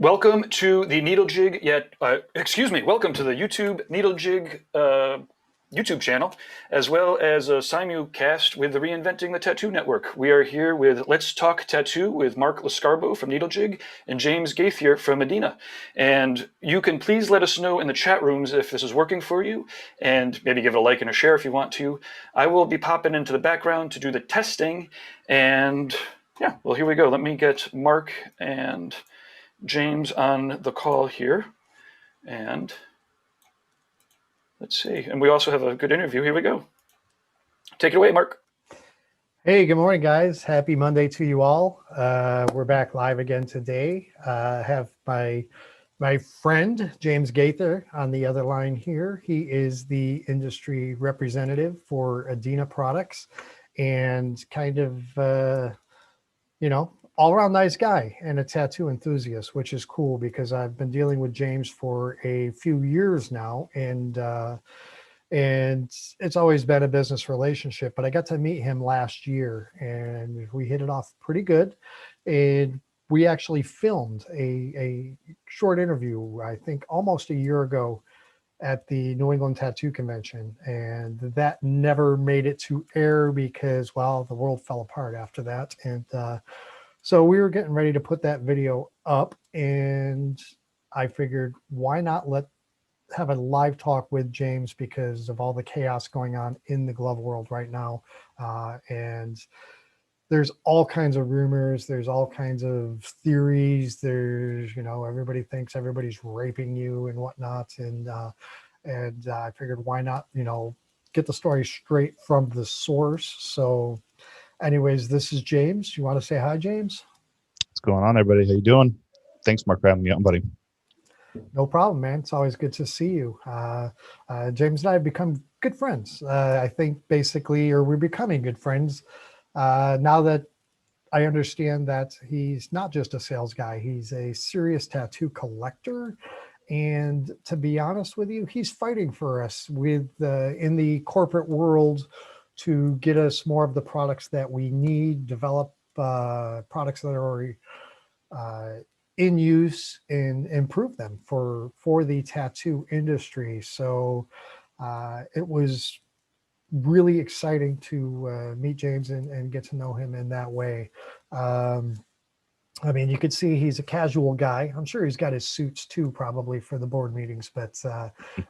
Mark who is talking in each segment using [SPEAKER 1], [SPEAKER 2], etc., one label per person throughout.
[SPEAKER 1] Welcome to the Needlejig, welcome to the YouTube Needlejig YouTube channel, as well as a simulcast with the Reinventing the Tattoo Network. We are here with Let's Talk Tattoo with Mark Lascarbo from Needlejig and James Gathier from Adenna. And you can please let us know in the chat rooms if this is working for you, and maybe give it a like and a share if you want to. I will be popping into the background to do the testing, and yeah, well, here we go. Let me get Mark and James on the call here, and let's see. And we also have a good interview. Here we go. Take it away, Mark.
[SPEAKER 2] Hey, good morning, guys. Happy Monday to you all. We're back live again today. I have my friend, James Gathier, on the other line here. He is the industry representative for Adenna products and kind of, all-around nice guy and a tattoo enthusiast, which is cool because I've been dealing with James for a few years now, and it's always been a business relationship. But I got to meet him last year, and we hit it off pretty good. And we actually filmed a short interview, I think, almost a year ago at the New England Tattoo Convention, and that never made it to air because, well, the world fell apart after that. And so we were getting ready to put that video up, and I figured, why not have a live talk with James because of all the chaos going on in the glove world right now. And there's all kinds of rumors. There's all kinds of theories. There's, everybody thinks everybody's raping you and whatnot. And I figured, why not, get the story straight from the source. So anyways, this is James. You want to say hi, James?
[SPEAKER 3] What's going on, everybody? How you doing? Thanks, Mark, for having me on, buddy.
[SPEAKER 2] No problem, man. It's always good to see you. James and I have become good friends. I think basically, or we're becoming good friends now that I understand that he's not just a sales guy. He's a serious tattoo collector. And to be honest with you, he's fighting for us in the corporate world to get us more of the products that we need, develop products that are already in use, and improve them for the tattoo industry. So it was really exciting to meet James and get to know him in that way. I mean, you could see he's a casual guy. I'm sure he's got his suits too, probably for the board meetings, but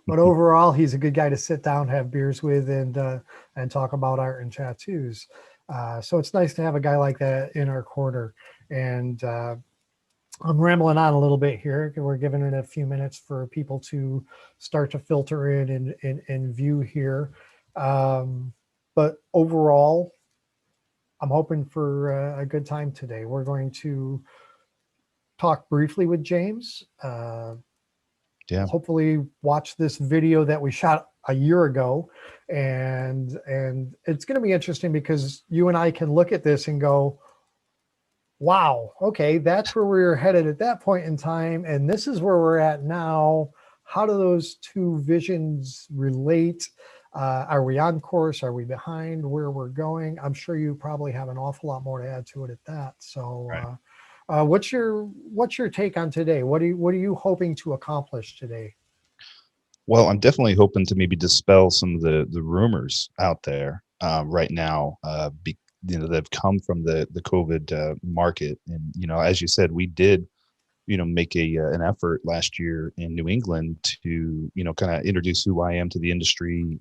[SPEAKER 2] overall, he's a good guy to sit down, have beers with, and talk about art and tattoos. So it's nice to have a guy like that in our corner. And I'm rambling on a little bit here. We're giving it a few minutes for people to start to filter in and view here. But overall, I'm hoping for a good time today. We're going to talk briefly with James. Hopefully watch this video that we shot a year ago. And it's going to be interesting because you and I can look at this and go, wow, okay, that's where we were headed at that point in time. And this is where we're at now. How do those two visions relate? Are we on course? Are we behind where we're going? I'm sure you probably have an awful lot more to add to it at that. So right. What's your take on today? What are you hoping to accomplish today?
[SPEAKER 3] Well, I'm definitely hoping to maybe dispel some of the rumors out there right now, that have come from the COVID market. And, as you said, we did, make an effort last year in New England to, kind of introduce who I am to the industry,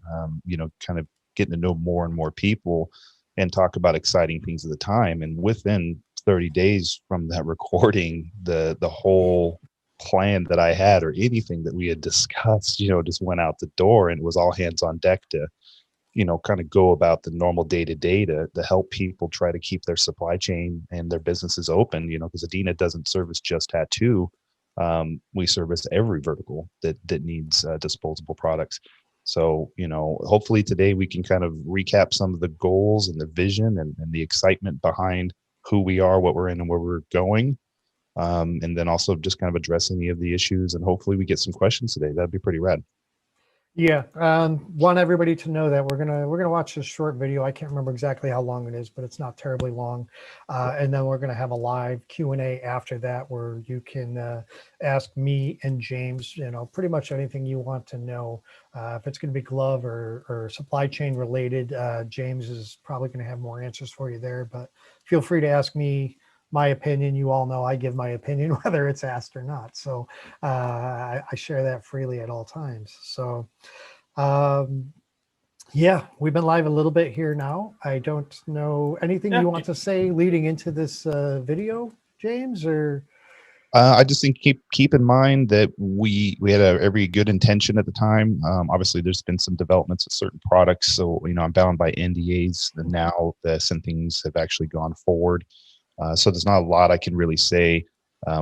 [SPEAKER 3] kind of getting to know more and more people and talk about exciting things at the time. And within 30 days from that recording, the whole plan that I had or anything that we had discussed, just went out the door, and it was all hands on deck to, kind of go about the normal day-to-day to help people try to keep their supply chain and their businesses open, because Adenna doesn't service just tattoo. We service every vertical that needs disposable products. So, hopefully today we can kind of recap some of the goals and the vision and the excitement behind who we are, what we're in, and where we're going. And then also just kind of address any of the issues, and hopefully we get some questions today. That'd be pretty rad.
[SPEAKER 2] Yeah, want everybody to know that we're gonna watch this short video. I can't remember exactly how long it is, but it's not terribly long. And then we're gonna have a live Q&A after that, where you can ask me and James, pretty much anything you want to know. If it's gonna be glove or supply chain related, James is probably gonna have more answers for you there. But feel free to ask me my opinion. You all know I give my opinion whether it's asked or not. So I share that freely at all times. So. Um, yeah, we've been live a little bit here now. I don't know anything
[SPEAKER 1] Yeah.
[SPEAKER 2] you want to say leading into this video, James, or
[SPEAKER 3] I just think keep in mind that we had every good intention at the time. Obviously, there's been some developments of certain products, so I'm bound by NDAs. And now some things have actually gone forward, so there's not a lot I can really say.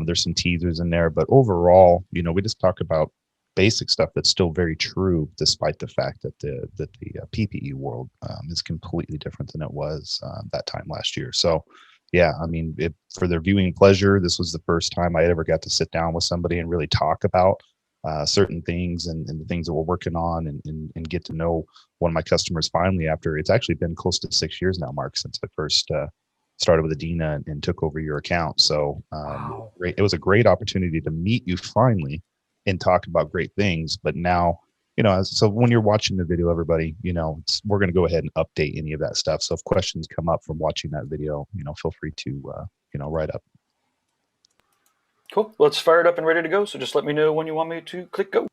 [SPEAKER 3] There's some teasers in there, but overall, we just talk about basic stuff that's still very true, despite the fact that the PPE world is completely different than it was that time last year. So yeah, I mean, for their viewing pleasure, this was the first time I ever got to sit down with somebody and really talk about certain things and the things that we're working on, and get to know one of my customers finally, after it's actually been close to 6 years now, Mark, since I first started with Adenna and took over your account. So
[SPEAKER 2] wow.
[SPEAKER 3] it was a great opportunity to meet you finally and talk about great things. But now, so when you're watching the video, everybody, we're going to go ahead and update any of that stuff. So if questions come up from watching that video, feel free to, write up.
[SPEAKER 1] Cool. Well, it's fired up and ready to go. So just let me know when you want me to click go.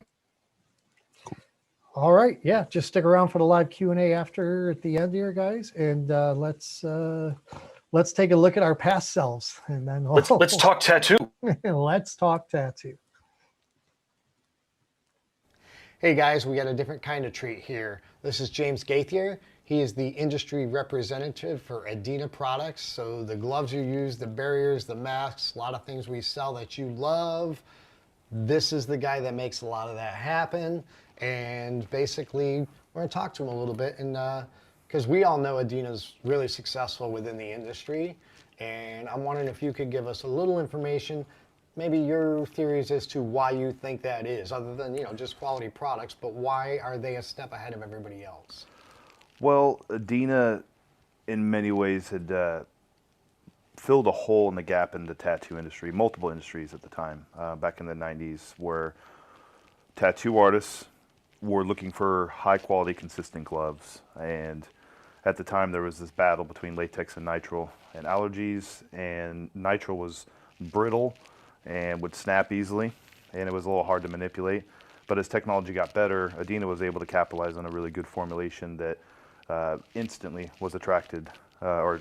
[SPEAKER 2] All right, yeah, just stick around for the live Q&A after at the end here, guys, and let's take a look at our past selves, and then
[SPEAKER 1] Let's talk tattoo.
[SPEAKER 2] let's talk tattoo.
[SPEAKER 4] Hey guys, we got a different kind of treat here. This is James Gathier. He is the industry representative for Adenna products. So the gloves you use, the barriers, the masks, a lot of things we sell that you love. This is the guy that makes a lot of that happen. And basically, we're gonna talk to him a little bit, and because we all know Adenna's really successful within the industry. And I'm wondering if you could give us a little information, maybe your theories as to why you think that is, other than just quality products, but why are they a step ahead of everybody else?
[SPEAKER 5] Well, Adenna, in many ways, had filled a hole in the gap in the tattoo industry, multiple industries at the time, back in the 90s, where tattoo artists were looking for high-quality, consistent gloves. And at the time, there was this battle between latex and nitrile and allergies, and nitrile was brittle and would snap easily, and it was a little hard to manipulate. But as technology got better, Adenna was able to capitalize on a really good formulation that instantly was attracted, or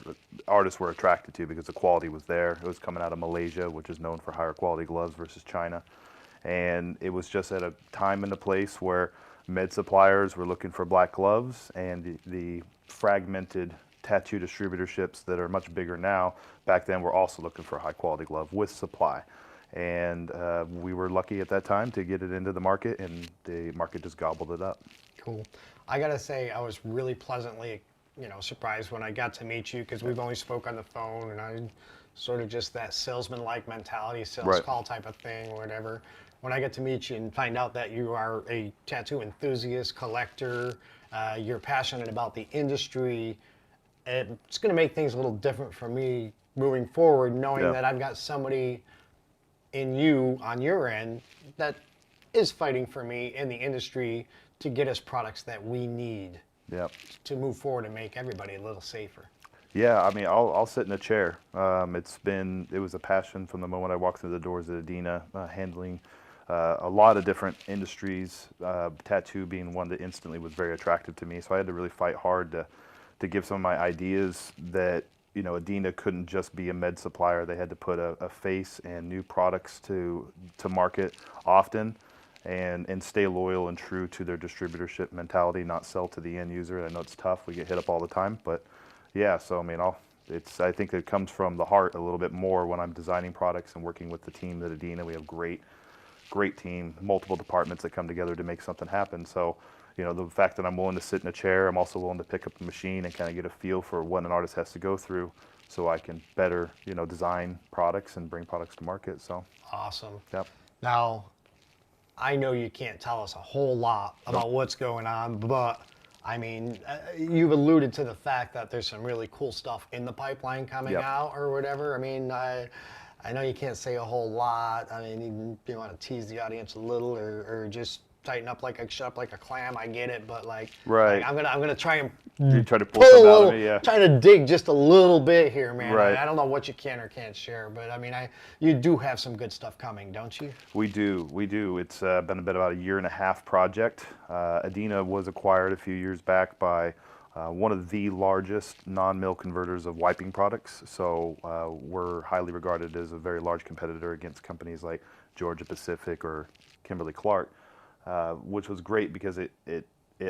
[SPEAKER 5] artists were attracted to, because the quality was there. It was coming out of Malaysia, which is known for higher quality gloves versus China. And it was just at a time and a place where med suppliers were looking for black gloves, and the fragmented tattoo distributorships that are much bigger now, back then were also looking for a high quality glove with supply. And we were lucky at that time to get it into the market, and the market just gobbled it up.
[SPEAKER 4] Cool. I gotta say, I was really pleasantly, surprised when I got to meet you, because we've only spoke on the phone, and I sort of just that salesman-like mentality, sales
[SPEAKER 5] Right.
[SPEAKER 4] call type of thing, or whatever. When I get to meet you and find out that you are a tattoo enthusiast, collector, you're passionate about the industry, it's going to make things a little different for me moving forward, knowing
[SPEAKER 5] Yeah.
[SPEAKER 4] that I've got somebody in you on your end that is fighting for me in the industry to get us products that we need
[SPEAKER 5] Yep.
[SPEAKER 4] to move forward and make everybody a little safer.
[SPEAKER 5] Yeah, I mean, I'll sit in a chair. It was a passion from the moment I walked through the doors at Adenna, handling a lot of different industries, tattoo being one that instantly was very attractive to me. So I had to really fight hard to give some of my ideas that, Adenna couldn't just be a med supplier. They had to put a face and new products to market often, and stay loyal and true to their distributorship mentality, not sell to the end user. I know it's tough. We get hit up all the time, but yeah, so I mean, I think it comes from the heart a little bit more when I'm designing products and working with the team at Adenna. We have great team, multiple departments that come together to make something happen. So, the fact that I'm willing to sit in a chair, I'm also willing to pick up the machine and kind of get a feel for what an artist has to go through, so I can better, design products and bring products to market. So,
[SPEAKER 4] Awesome.
[SPEAKER 5] yep.
[SPEAKER 4] Now, I know you can't tell us a whole lot about what's going on, but I mean, you've alluded to the fact that there's some really cool stuff in the pipeline coming out or whatever. I mean, I know you can't say a whole lot. I mean, you want to tease the audience a little, or just tighten up like shut up like a clam. I get it, but like,
[SPEAKER 5] Right.
[SPEAKER 4] I'm gonna try and
[SPEAKER 5] You try to pull
[SPEAKER 4] pull a
[SPEAKER 5] something out
[SPEAKER 4] little,
[SPEAKER 5] of me, yeah.
[SPEAKER 4] trying to dig just a little bit here, man.
[SPEAKER 5] Right.
[SPEAKER 4] I don't know what you can or can't share, but I mean, you do have some good stuff coming, don't you?
[SPEAKER 5] We do. It's been about a 1.5-year project. Adenna was acquired a few years back by one of the largest non-mill converters of wiping products. So we're highly regarded as a very large competitor against companies like Georgia Pacific or Kimberly-Clark, which was great because it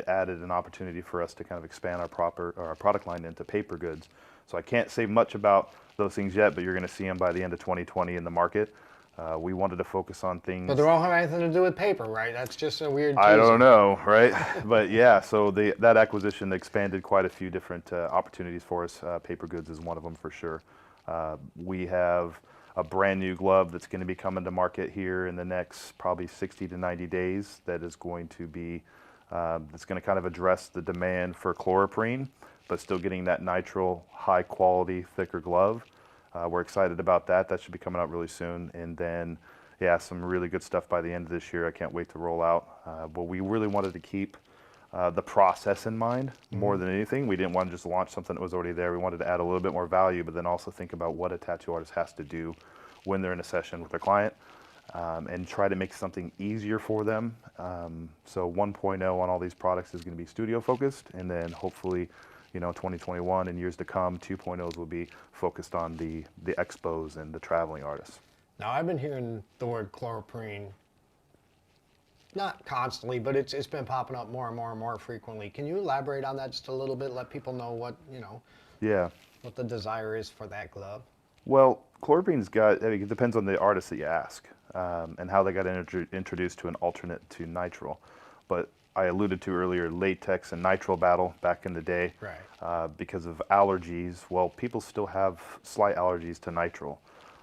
[SPEAKER 5] added an opportunity for us to kind of expand our product line into paper goods. So I can't say much about those things yet, but you're going to see them by the end of 2020 in the market. We wanted to focus on things.
[SPEAKER 4] But they don't have anything to do with paper, right? That's just a weird
[SPEAKER 5] I
[SPEAKER 4] teaser.
[SPEAKER 5] don't know, right? But yeah, so that acquisition expanded quite a few different opportunities for us. Paper goods is one of them for sure. We have a brand new glove that's going to be coming to market here in the next probably 60 to 90 days that is going to be, that's going to kind of address the demand for chloroprene, but still getting that nitrile, high quality, thicker glove. We're excited about that. That should be coming out really soon. And then, yeah, some really good stuff by the end of this year. I can't wait to roll out. But we really wanted to keep the process in mind more than anything. We didn't want to just launch something that was already there. We wanted to add a little bit more value, but then also think about what a tattoo artist has to do when they're in a session with their client, and try to make something easier for them. So 1.0 on all these products is going to be studio focused, and then hopefully, 2021 and years to come, 2.0s will be focused on the expos and the traveling artists.
[SPEAKER 4] Now, I've been hearing the word chloroprene, not constantly, but it's been popping up more and more and more frequently. Can you elaborate on that just a little bit? Let people know what,
[SPEAKER 5] Yeah.
[SPEAKER 4] what the desire is for that glove.
[SPEAKER 5] Well, chloroprene's it depends on the artist that you ask, and how they got introduced to an alternate to nitrile. But I alluded to earlier, latex and nitrile battle back in the day.
[SPEAKER 4] Right.
[SPEAKER 5] Because of allergies, well, people still have slight allergies to nitrile.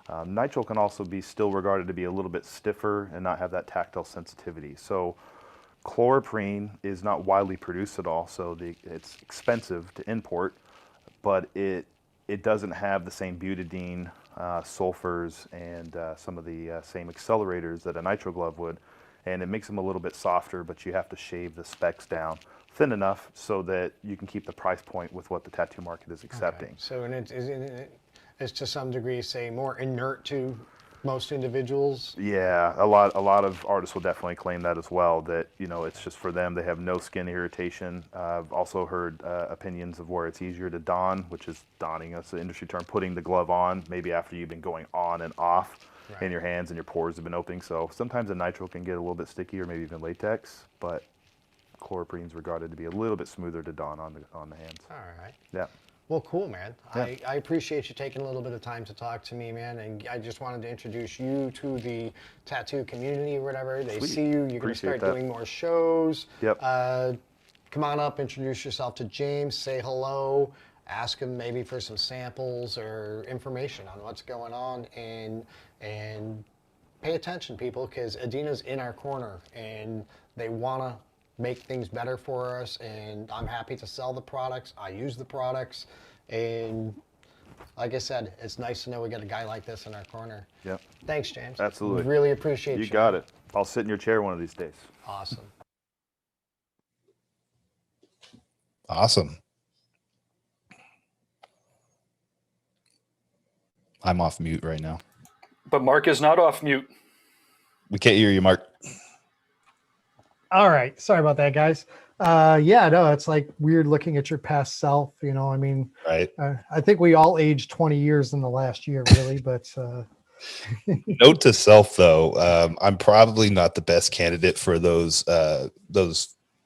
[SPEAKER 5] Nitrile can also be still regarded to be a little bit stiffer and not have that tactile sensitivity. So chloroprene is not widely produced at all, so it's expensive to import, but it doesn't have the same butadiene, sulfurs, and some of the same accelerators that a nitrile glove would. And it makes them a little bit softer, but you have to shave the specs down thin enough so that you can keep the price point with what the tattoo market is accepting.
[SPEAKER 4] Okay. So it's to some degree, say, more inert to most individuals.
[SPEAKER 5] Yeah, a lot of artists will definitely claim that as well, that it's just for them. They have no skin irritation. I've also heard opinions of where it's easier to don, which is donning, that's the industry term, putting the glove on maybe after you've been going on and off. Right. In your hands and your pores have been opening. So sometimes the nitrile can get a little bit sticky, or maybe even latex, but chloroprene is regarded to be a little bit smoother to don on the hands.
[SPEAKER 4] All right.
[SPEAKER 5] Yeah.
[SPEAKER 4] Well, cool, man.
[SPEAKER 5] Yeah.
[SPEAKER 4] I appreciate you taking a little bit of time to talk to me, man. And I just wanted to introduce you to the tattoo community or whatever. They see you. You're going to start doing more shows.
[SPEAKER 5] Yep.
[SPEAKER 4] Come on up, introduce yourself to James, say hello, ask him maybe for some samples or information on what's going on, and pay attention, people, because Adenna's in our corner and they want to make things better for us, and I'm happy to sell the products. I use the products, and like I said, it's nice to know we got a guy like this in our corner.
[SPEAKER 5] Yep.
[SPEAKER 4] Thanks, James.
[SPEAKER 5] Absolutely.
[SPEAKER 4] Really appreciate you.
[SPEAKER 5] You got it. I'll sit in your chair one of these days.
[SPEAKER 4] Awesome.
[SPEAKER 3] Awesome. I'm off mute right now.
[SPEAKER 1] But Mark is not off mute.
[SPEAKER 3] We can't hear you, Mark.
[SPEAKER 2] All right. Sorry about that, guys. Yeah, no, it's like weird looking at your past self. I mean,
[SPEAKER 3] Right.
[SPEAKER 2] I think we all aged 20 years in the last year, really. But
[SPEAKER 3] Note to self, though, I'm probably not the best candidate for those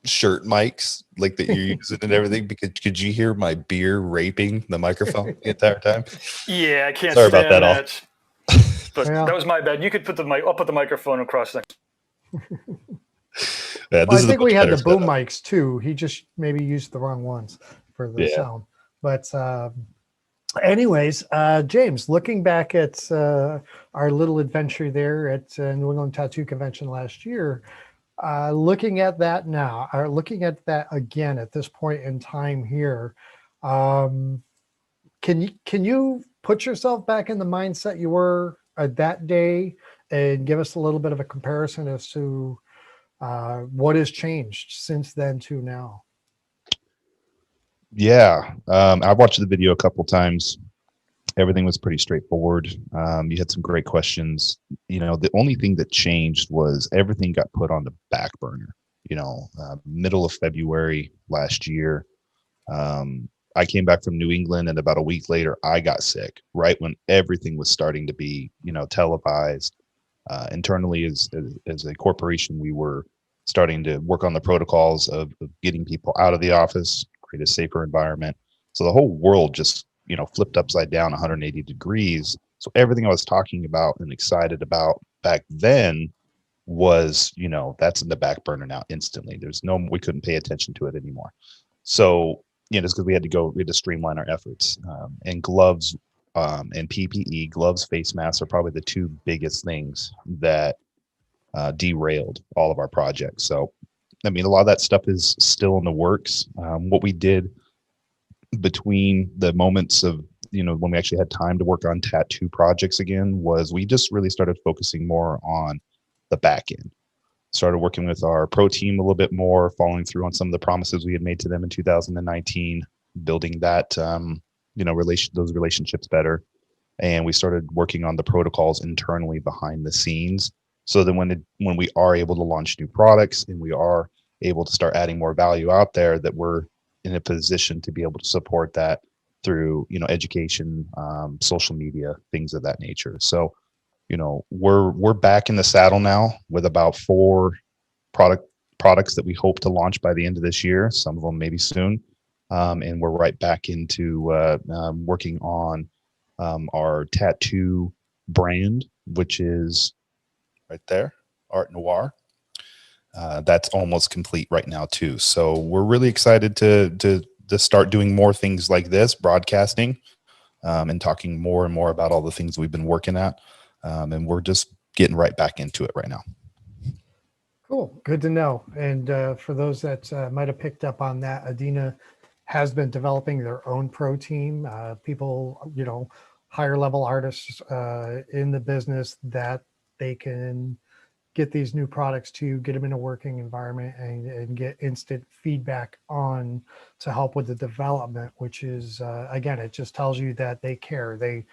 [SPEAKER 3] shirt mics like that you're using and everything, because could you hear my beer raping the microphone the entire time?
[SPEAKER 1] Yeah, I can't
[SPEAKER 3] Sorry
[SPEAKER 1] stand
[SPEAKER 3] about that,
[SPEAKER 1] that. But
[SPEAKER 2] Yeah.
[SPEAKER 1] that was my bad. You could put I'll put the microphone across next.
[SPEAKER 3] Yeah,
[SPEAKER 2] well, I
[SPEAKER 3] is a
[SPEAKER 2] think we
[SPEAKER 3] much
[SPEAKER 2] had
[SPEAKER 3] better
[SPEAKER 2] the boom
[SPEAKER 3] setup.
[SPEAKER 2] mics too. He just maybe used the wrong ones for the
[SPEAKER 3] Yeah.
[SPEAKER 2] sound. But Anyways, James, looking back at our little adventure there at New England Tattoo Convention last year, looking at that now, or looking at that again at this point in time here, um, can you put yourself back in the mindset you were that day and give us a little bit of a comparison as to what has changed since then to now?
[SPEAKER 3] Yeah, I watched the video a couple times. Everything was pretty straightforward. You had some great questions. The only thing that changed was everything got put on the back burner. Middle of February last year, I came back from New England, and about a week later, I got sick. Right when everything was starting to be, televised. Internally, as a corporation, we were starting to work on the protocols of getting people out of the office, create a safer environment. So the whole world just flipped upside down 180 degrees. So everything I was talking about and excited about back then was, that's in the back burner now instantly. We couldn't pay attention to it anymore. So, just because we had to streamline our efforts. And gloves and PPE, gloves, face masks are probably the two biggest things that derailed all of our projects. So, a lot of that stuff is still in the works. What we did between the moments of when we actually had time to work on tattoo projects again was we just really started focusing more on the back end. Started working with our pro team a little bit more, following through on some of the promises we had made to them in 2019, building that those relationships better. And we started working on the protocols internally behind the scenes, so that when we are able to launch new products and we are able to start adding more value out there, that we're in a position to be able to support that through education, social media, things of that nature. So we're back in the saddle now with about 4 products that we hope to launch by the end of this year, some of them maybe soon. And we're right back into working on our tattoo brand, which is right there, Art Noir. That's almost complete right now too. So we're really excited to start doing more things like this, broadcasting, and talking more and more about all the things we've been working at. And we're just getting right back into it right now.
[SPEAKER 2] Cool. Good to know. And for those that might have picked up on that, Adenna has been developing their own pro team, people, higher level artists in the business that they can get these new products to, get them in a working environment and get instant feedback on to help with the development, which is, again, it just tells you that they care. They,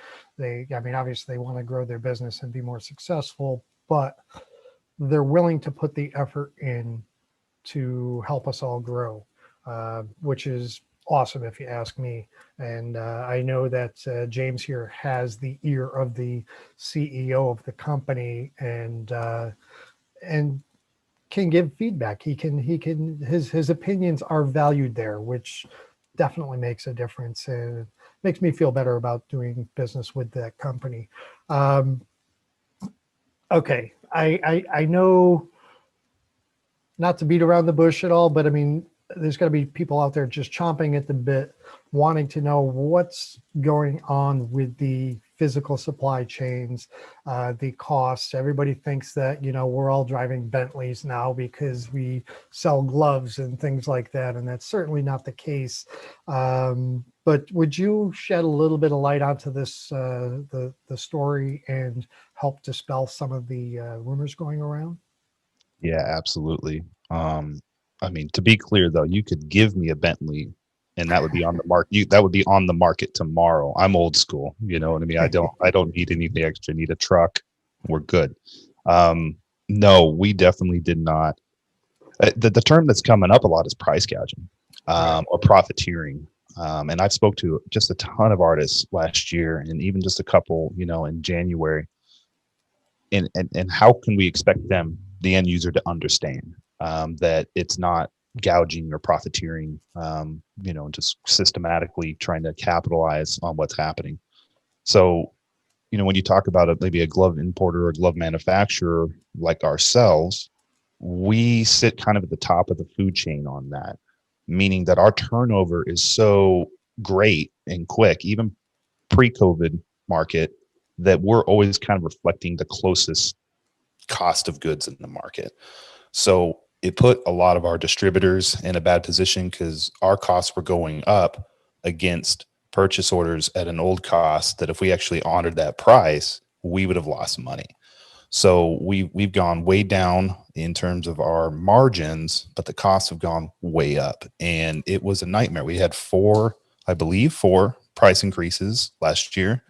[SPEAKER 2] obviously they want to grow their business and be more successful, but they're willing to put the effort in to help us all grow, which is awesome if you ask me. And I know that James here has the ear of the CEO of the company and can give feedback. His opinions are valued there, which definitely makes a difference and makes me feel better about doing business with that company. Okay, I know, not to beat around the bush at all, but there's got to be people out there just chomping at the bit, wanting to know what's going on with the physical supply chains, the costs. Everybody thinks that, we're all driving Bentleys now because we sell gloves and things like that. And that's certainly not the case. But would you shed a little bit of light onto this, the story, and help dispel some of the rumors going around?
[SPEAKER 3] Yeah, absolutely. To be clear though, you could give me a Bentley and that would be on the market. That would be on the market tomorrow. I'm old school. You know what I mean? I don't need anything extra. I need a truck. We're good. No, we definitely did not. The term that's coming up a lot is price gouging, or profiteering. And I've spoke to just a ton of artists last year and even just a couple, in January. And how can we expect them, the end user, to understand that it's not gouging or profiteering, just systematically trying to capitalize on what's happening. So, when you talk about maybe a glove importer or glove manufacturer like ourselves, we sit kind of at the top of the food chain on that, meaning that our turnover is so great and quick, even pre-COVID market that we're always kind of reflecting the closest cost of goods in the market. So it put a lot of our distributors in a bad position because our costs were going up against purchase orders at an old cost that if we actually honored that price, we would have lost money. So we've gone way down in terms of our margins, but the costs have gone way up. And it was a nightmare. We had four price increases last year.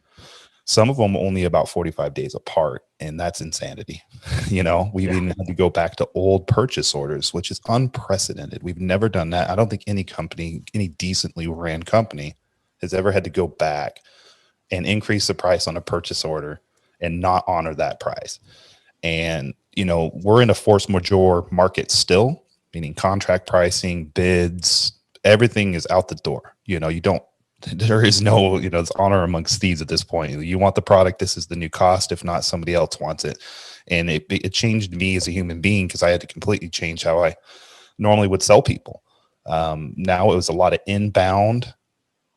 [SPEAKER 3] Some of them only about 45 days apart, and that's insanity. We've even had to go back to old purchase orders, which is unprecedented. We've never done that. I don't think any company, any decently ran company, has ever had to go back and increase the price on a purchase order and not honor that price. And, we're in a force majeure market still, meaning contract pricing, bids, everything is out the door. There is no, it's honor amongst thieves at this point. You want the product, this is the new cost. If not, somebody else wants it. And it changed me as a human being because I had to completely change how I normally would sell people. Now it was a lot of inbound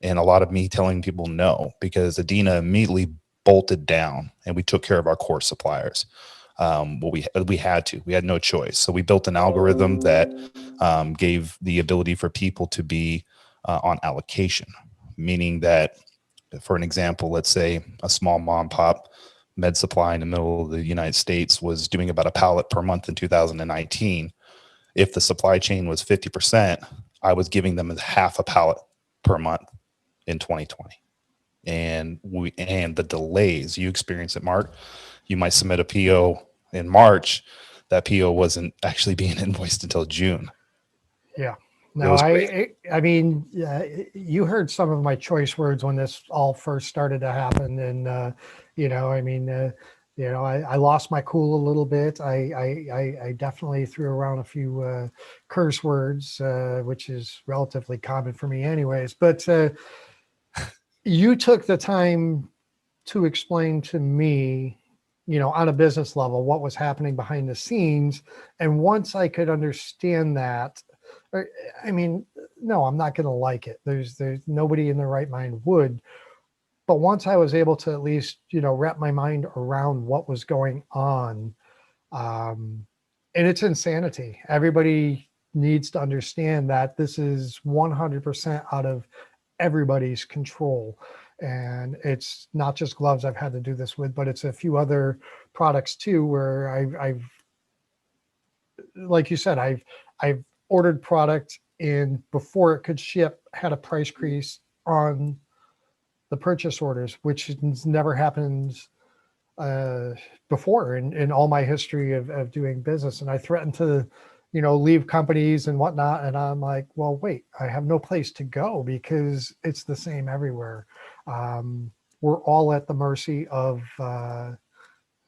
[SPEAKER 3] and a lot of me telling people no, because Adenna immediately bolted down and we took care of our core suppliers. We had no choice. So we built an algorithm that gave the ability for people to be on allocation. Meaning that, for an example, let's say a small mom pop med supply in the middle of the United States was doing about a pallet per month in 2019. If the supply chain was 50%, I was giving them half a pallet per month in 2020. And the delays you experience at Mark, you might submit a PO in March. That PO wasn't actually being invoiced until June.
[SPEAKER 2] Yeah. No, I mean, you heard some of my choice words when this all first started to happen. And, I lost my cool a little bit. I definitely threw around a few curse words, which is relatively common for me anyways. But you took the time to explain to me, on a business level, what was happening behind the scenes. And once I could understand that, no, I'm not going to like it. There's nobody in their right mind would. But once I was able to at least, wrap my mind around what was going on, and it's insanity. Everybody needs to understand that this is 100% out of everybody's control. And it's not just gloves I've had to do this with, but it's a few other products too, where I've like you said, I've ordered product and before it could ship had a price increase on the purchase orders, which has never happened before in all my history of doing business. And I threatened to, leave companies and whatnot. And I'm like, well, wait, I have no place to go because it's the same everywhere. We're all at the mercy of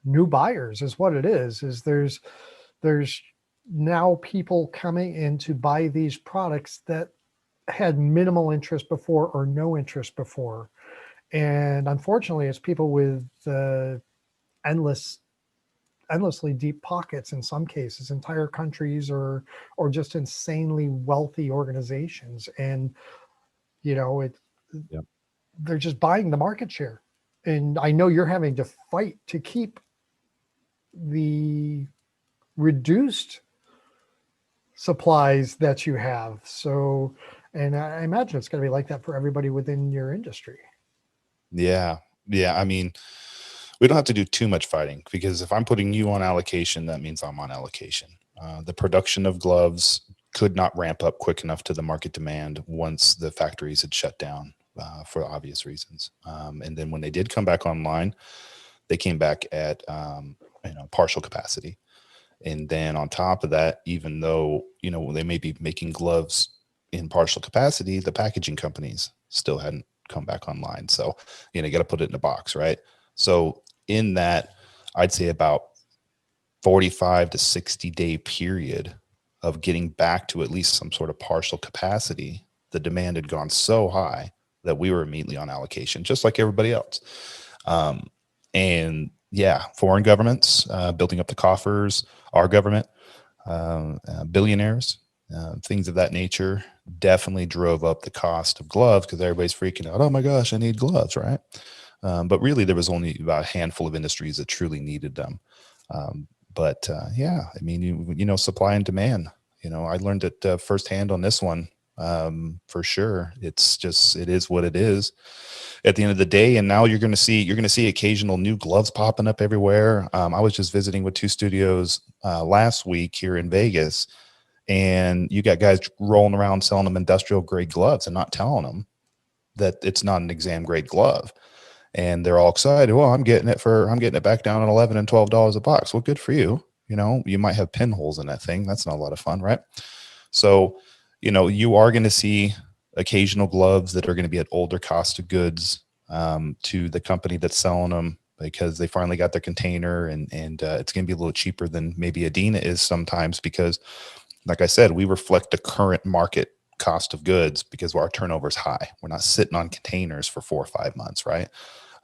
[SPEAKER 2] new buyers is what it is there's now people coming in to buy these products that had minimal interest before or no interest before. And unfortunately, it's people with endlessly deep pockets in some cases, entire countries or just insanely wealthy organizations. And, they're just buying the market share. And I know you're having to fight to keep the reduced supplies that you have. So, and I imagine it's going to be like that for everybody within your industry.
[SPEAKER 3] Yeah. I mean, we don't have to do too much fighting because if I'm putting you on allocation, that means I'm on allocation. The production of gloves could not ramp up quick enough to the market demand once the factories had shut down for obvious reasons. And then when they did come back online, they came back at partial capacity. And then on top of that, even though, they may be making gloves in partial capacity, the packaging companies still hadn't come back online. So, you got to put it in a box, right? So in that, I'd say about 45 to 60 day period of getting back to at least some sort of partial capacity, the demand had gone so high that we were immediately on allocation, just like everybody else. And yeah, foreign governments building up the coffers, our government, billionaires things of that nature definitely drove up the cost of gloves because everybody's freaking out. Oh my gosh, I need gloves, right? But really, there was only about a handful of industries that truly needed them. Yeah, I mean, supply and demand. I learned it firsthand on this one. For sure, it is what it is at the end of the day. And now you're going to see occasional new gloves popping up everywhere. I was just visiting with 2 studios last week here in Vegas, and you got guys rolling around selling them industrial grade gloves and not telling them that it's not an exam grade glove. And they're all excited. Well, I'm getting it back down at $11 and $12 a box. Well, good for you. You might have pinholes in that thing. That's not a lot of fun, right? So, you are going to see occasional gloves that are going to be at older cost of goods to the company that's selling them because they finally got their container, and it's going to be a little cheaper than maybe Adenna is sometimes because, like I said, we reflect the current market cost of goods because our turnover is high. We're not sitting on containers for 4 or 5 months, right?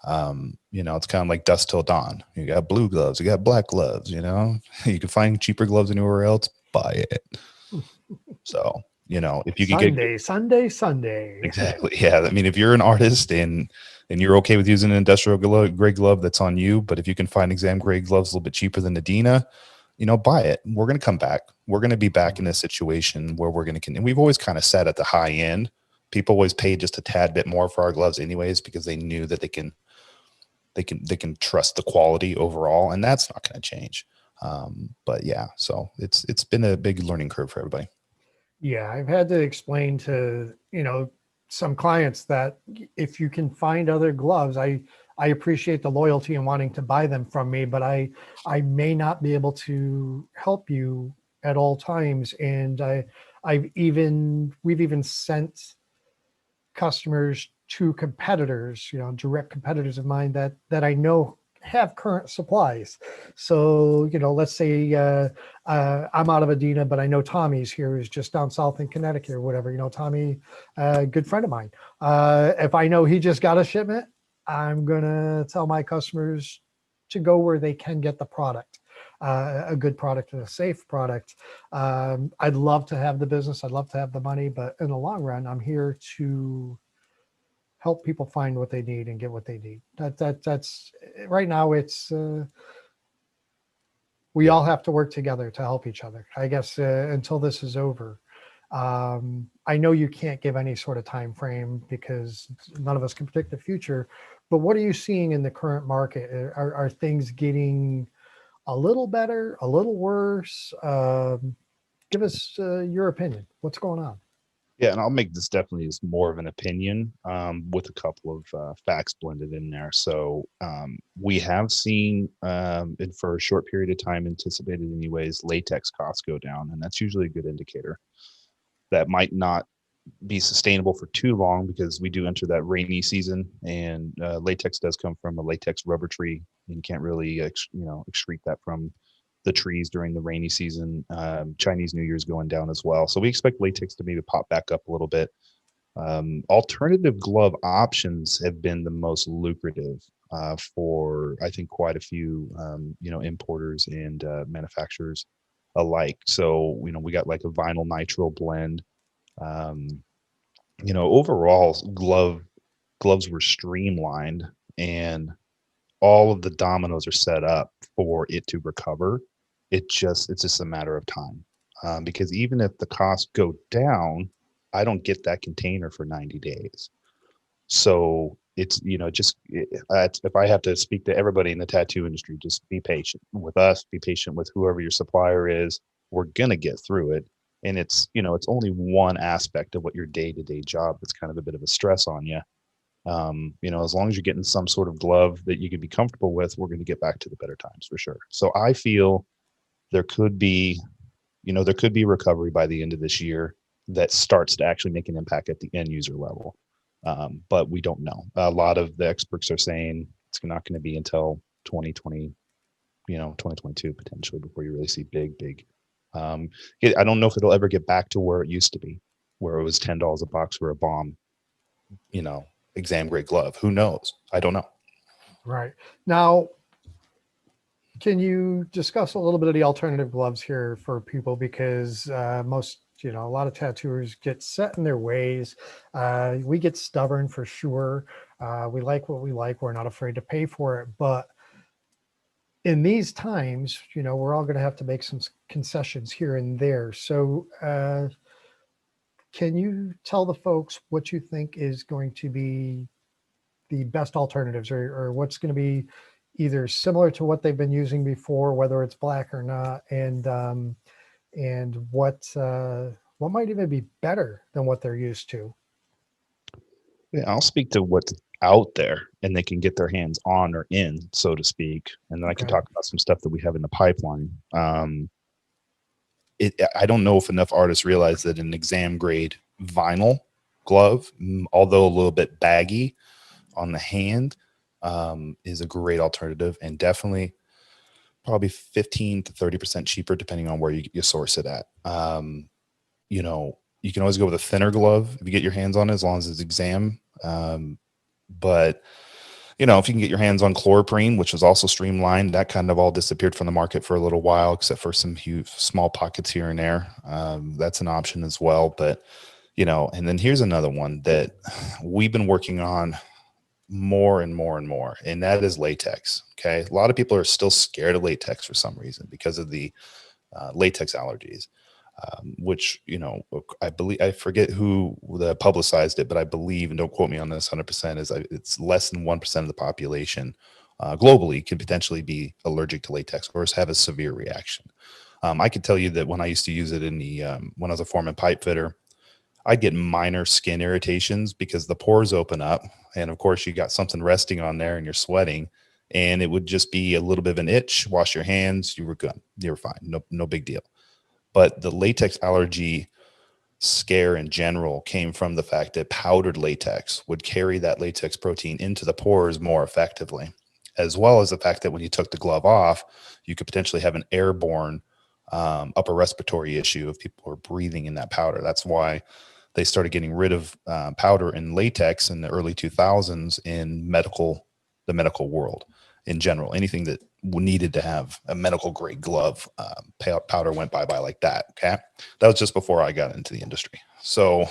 [SPEAKER 3] It's kind of like dust till dawn. You got blue gloves, you got black gloves, you can find cheaper gloves anywhere else, buy it. So, if you could
[SPEAKER 2] Sunday.
[SPEAKER 3] Exactly. Yeah. I mean, if you're an artist and you're okay with using an industrial grade glove, that's on you. But if you can find exam grade gloves a little bit cheaper than Adenna, buy it. We're going to come back. We're going to be back in a situation where we're going to, and we've always kind of sat at the high end. People always paid just a tad bit more for our gloves anyways, because they knew that they can trust the quality overall, and that's not going to change. But yeah, so it's been a big learning curve for everybody.
[SPEAKER 2] Yeah, I've had to explain to, some clients that if you can find other gloves, I appreciate the loyalty and wanting to buy them from me, but I may not be able to help you at all times. And we've even sent customers to competitors, direct competitors of mine that I know have current supplies. So, let's say I'm out of Adenna, but I know Tommy's here, who's just down south in Connecticut or whatever. Tommy, good friend of mine. If I know he just got a shipment, I'm gonna tell my customers to go where they can get the product, a good product and a safe product. I'd love to have the business. I'd love to have the money, but in the long run, I'm here to help people find what they need and get what they need. That's right now. It's we all have to work together to help each other, I guess, until this is over. I know you can't give any sort of time frame because none of us can predict the future. But what are you seeing in the current market? Are things getting a little better, a little worse? Give us your opinion. What's going on?
[SPEAKER 3] Yeah, and I'll make this definitely as more of an opinion with a couple of facts blended in there. So we have seen, and for a short period of time, anticipated anyways, latex costs go down, and that's usually a good indicator. That might not be sustainable for too long because we do enter that rainy season, and latex does come from a latex rubber tree, and you can't really excrete that from the trees during the rainy season. Chinese New Year's going down as well, so we expect latex to maybe pop back up a little bit. Alternative glove options have been the most lucrative for I think quite a few importers and manufacturers alike. So we got like a vinyl nitrile blend. Overall gloves were streamlined, and all of the dominoes are set up for it to recover. It's just a matter of time, because even if the costs go down, I don't get that container for 90 days. So it's if I have to speak to everybody in the tattoo industry, just be patient with us, be patient with whoever your supplier is. We're gonna get through it. And it's only one aspect of what your day-to-day job that's kind of a bit of a stress on you. As long as you're getting some sort of glove that you can be comfortable with, we're going to get back to the better times for sure. So I feel there could be recovery by the end of this year that starts to actually make an impact at the end user level. But we don't know. A lot of the experts are saying it's not going to be until 2020, 2022 potentially before you really see big. I don't know if it'll ever get back to where it used to be, where it was $10 a box for a bomb, exam grade glove. Who knows? I don't know.
[SPEAKER 2] Right. Now, can you discuss a little bit of the alternative gloves here for people? Because most, You know, a lot of tattooers get set in their ways. We get stubborn for sure. We like what we like. We're not afraid to pay for it. But in these times, you know, we're all going to have to make some concessions here and there. So can you tell the folks what you think is going to be the best alternatives, or what's going to be either similar to what they've been using before, whether it's black or not, and what might even be better than what they're used to?
[SPEAKER 3] Yeah, I'll speak to what's out there and they can get their hands on or in, so to speak. And then I can
[SPEAKER 2] Okay.
[SPEAKER 3] talk about some stuff that we have in the pipeline. I don't know if enough artists realize that an exam grade vinyl glove, although a little bit baggy on the hand, is a great alternative, and definitely probably 15 to 30% cheaper depending on where you source it at. You know, you can always go with a thinner glove if you get your hands on it, as long as it's exam. But you know, if you can get your hands on chloroprene, which was also streamlined, that kind of all disappeared from the market for a little while, except for some huge small pockets here and there. That's an option as well. But, you know, and then here's another one that we've been working on more and more and more, and that is latex. Okay. A lot of people are still scared of latex for some reason because of the latex allergies. Which, you know, I believe, I forget who publicized it, but I believe, and don't quote me on this 100%, is it's less than 1% of the population globally could potentially be allergic to latex or have a severe reaction. I could tell you that when I used to use it in the, when I was a foreman pipe fitter, I'd get minor skin irritations because the pores open up. And of course you got something resting on there and you're sweating, and it would just be a little bit of an itch. Wash your hands. You were good. You were fine. No big deal. But the latex allergy scare in general came from the fact that powdered latex would carry that latex protein into the pores more effectively, as well as the fact that when you took the glove off, you could potentially have an airborne upper respiratory issue if people were breathing in that powder. That's why they started getting rid of powder and latex in the early 2000s in the medical world in general. Anything that needed to have a medical grade glove, powder went bye like that. Okay. That was just before I got into the industry. So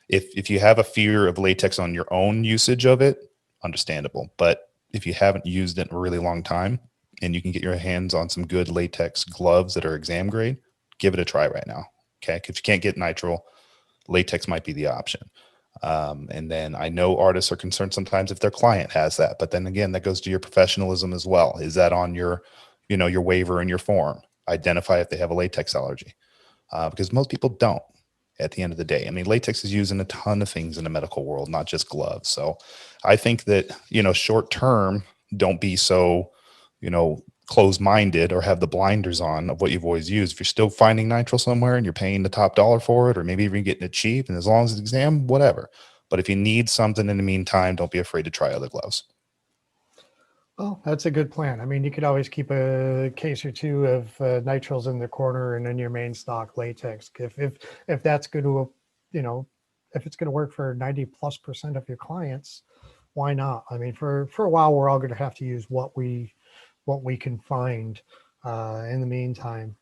[SPEAKER 3] if you have a fear of latex on your own usage of it, understandable. But if you haven't used it in a really long time and you can get your hands on some good latex gloves that are exam grade, give it a try right now. Okay. If you can't get nitrile, latex might be the option. And then I know artists are concerned sometimes if their client has that, but then again, that goes to your professionalism as well. Is that on your, you know, your waiver and your form? Identify if they have a latex allergy, because most people don't at the end of the day. I mean, latex is used in a ton of things in the medical world, not just gloves. So I think that, you know, short term, don't be so, you know, closed-minded or have the blinders on of what you've always used. If you're still finding nitrile somewhere and you're paying the top dollar for it, or maybe even getting it cheap, and as long as it's exam, whatever. But if you need something in the meantime, don't be afraid to try other gloves.
[SPEAKER 2] Well, that's a good plan. I mean, you could always keep a case or two of nitriles in the corner and then your main stock latex. If that's going to, you know, if it's going to work for 90+% of your clients, why not? I mean, for a while, we're all going to have to use what we can find in the meantime.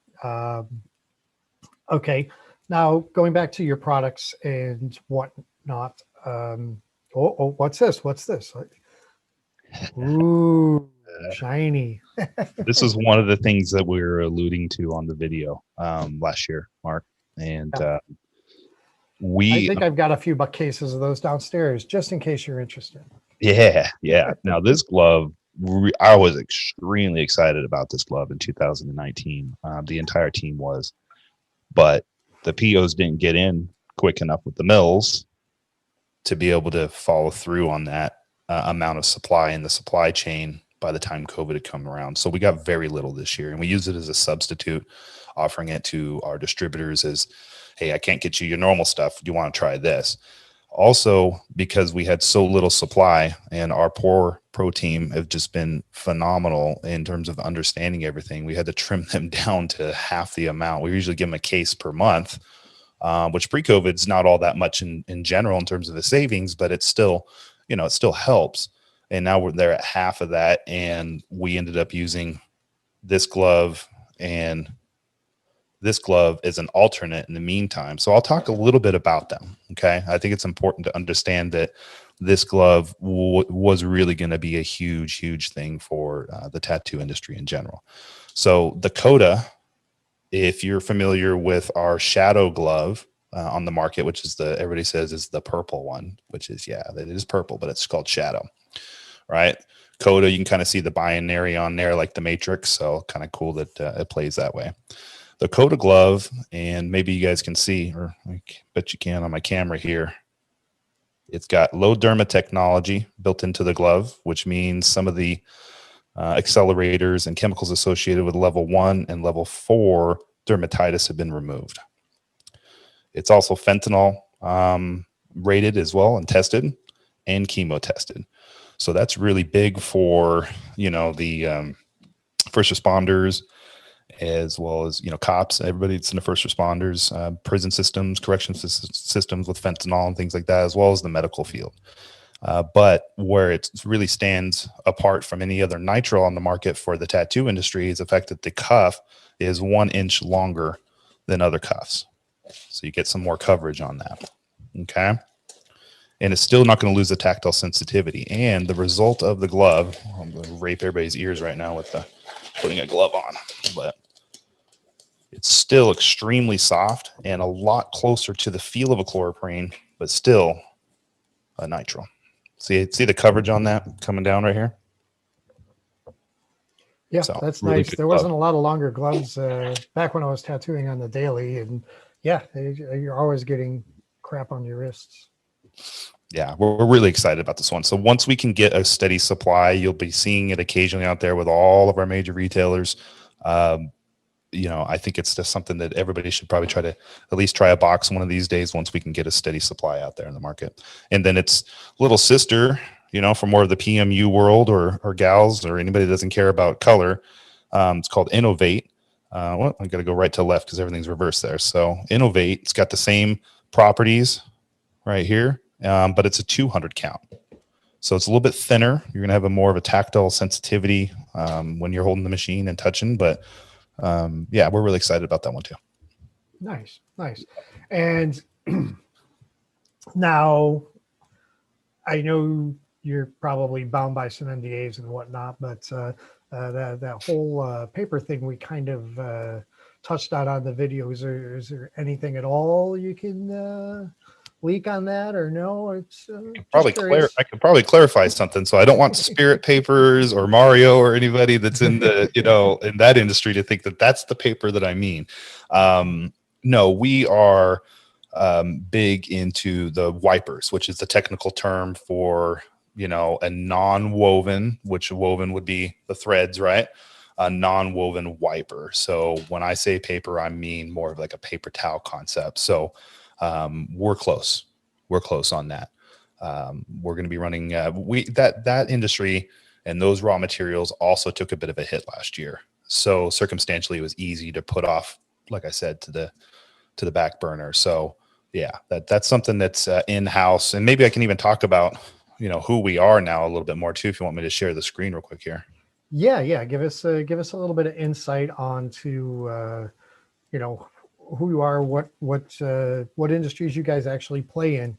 [SPEAKER 2] Okay, now going back to your products and whatnot. What's this? What's this? Ooh, shiny.
[SPEAKER 3] This is one of the things that we were alluding to on the video last year, Mark. And
[SPEAKER 2] I think I've got a few cases of those downstairs, just in case you're interested.
[SPEAKER 3] Yeah. Now this glove, I was extremely excited about this glove in 2019. The entire team was, but the POs didn't get in quick enough with the mills to be able to follow through on that amount of supply in the supply chain by the time COVID had come around. So we got very little this year, and we used it as a substitute, offering it to our distributors as, hey, I can't get you your normal stuff. Do you want to try this? Also, because we had so little supply, and our pro team have just been phenomenal in terms of understanding everything, we had to trim them down to half the amount. We usually give them a case per month, which pre-COVID is not all that much in general in terms of the savings, but it's still, you know, it still helps. And now we're there at half of that, and we ended up using this glove and this glove is an alternate in the meantime. So I'll talk a little bit about them. Okay. I think it's important to understand that this glove was really going to be a huge, huge thing for the tattoo industry in general. So the Coda, if you're familiar with our shadow glove on the market, which is everybody says is the purple one, which is, yeah, it is purple, but it's called shadow, right? Coda, you can kind of see the binary on there like the Matrix. So kind of cool that it plays that way. The Coda glove, and maybe you guys can see, or I bet you can on my camera here, it's got low derma technology built into the glove, which means some of the accelerators and chemicals associated with level 1 and level 4 dermatitis have been removed. It's also fentanyl rated as well and tested, and chemo tested. So that's really big for, the first responders, as well as, cops, everybody that's in the first responders, prison systems, correction systems with fentanyl and things like that, as well as the medical field. But where it really stands apart from any other nitrile on the market for the tattoo industry is the fact that the cuff is 1 inch longer than other cuffs. So you get some more coverage on that. Okay. And it's still not going to lose the tactile sensitivity. And the result of the glove, I'm going to rape everybody's ears right now with putting a glove on, but it's still extremely soft and a lot closer to the feel of a chloroprene, but still a nitrile. See the coverage on that coming down right here?
[SPEAKER 2] Yeah,
[SPEAKER 3] So,
[SPEAKER 2] that's
[SPEAKER 3] really
[SPEAKER 2] nice.
[SPEAKER 3] good
[SPEAKER 2] There
[SPEAKER 3] glove.
[SPEAKER 2] wasn't a lot of longer gloves back when I was tattooing on the daily, and yeah, you're always getting crap on your wrists.
[SPEAKER 3] Yeah, we're really excited about this one. So once we can get a steady supply, you'll be seeing it occasionally out there with all of our major retailers. I think it's just something that everybody should probably try to at least try a box one of these days once we can get a steady supply out there in the market. And then its little sister, for more of the PMU world or gals or anybody that doesn't care about color, it's called Innovate. I got to go right to left because everything's reversed there. So Innovate, it's got the same properties right here, but it's a 200 count. So it's a little bit thinner. You're going to have more of a tactile sensitivity when you're holding the machine and touching, but yeah, we're really excited about that one too.
[SPEAKER 2] Nice. And now I know you're probably bound by some NDAs and whatnot, but that whole paper thing we kind of touched on the video. Is there anything at all you can leak on that, or no? It's
[SPEAKER 3] I could probably clarify something. So I don't want Spirit Papers or Mario or anybody that's in the in that industry to think that that's the paper that I mean. No, we are big into the wipers, which is the technical term for a non-woven, which woven would be the threads, right? A non-woven wiper. So when I say paper, I mean more of like a paper towel concept. So we're close on that. We're going to be running that industry, and those raw materials also took a bit of a hit last year. So circumstantially, it was easy to put off, like I said, to the back burner. So yeah, that's something that's in-house, and maybe I can even talk about who we are now a little bit more too, if you want me to share the screen real quick here.
[SPEAKER 2] Yeah. Give us a little bit of insight onto who you are, what industries you guys actually play in.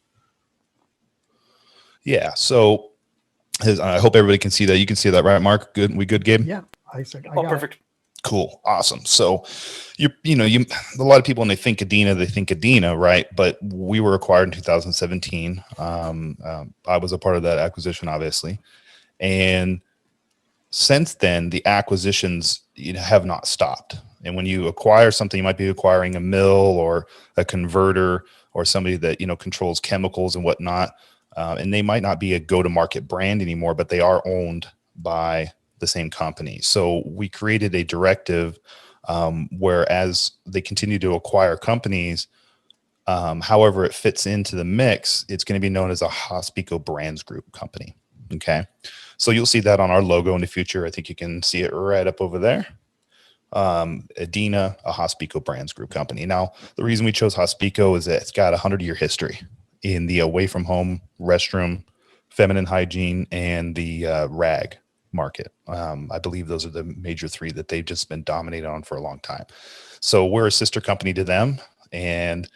[SPEAKER 3] Yeah. So I hope everybody can see that. You can see that, right, Mark? Good. We good, Gabe?
[SPEAKER 2] Yeah. I
[SPEAKER 1] Oh, perfect.
[SPEAKER 3] Cool. Awesome. So a lot of people, when they think Adenna, right? But we were acquired in 2017. I was a part of that acquisition, obviously. And since then, the acquisitions have not stopped. And when you acquire something, you might be acquiring a mill or a converter or somebody that, controls chemicals and whatnot. And they might not be a go-to-market brand anymore, but they are owned by the same company. So we created a directive whereas they continue to acquire companies, however it fits into the mix, it's going to be known as a Hospico Brands Group company. Okay. So you'll see that on our logo in the future. I think you can see it right up over there. Adenna, a Hospico Brands Group company. Now, the reason we chose Hospico is that it's got a 100-year history in the away from home, restroom, feminine hygiene, and the rag market. I believe those are the major three that they've just been dominating on for a long time. So we're a sister company to them, and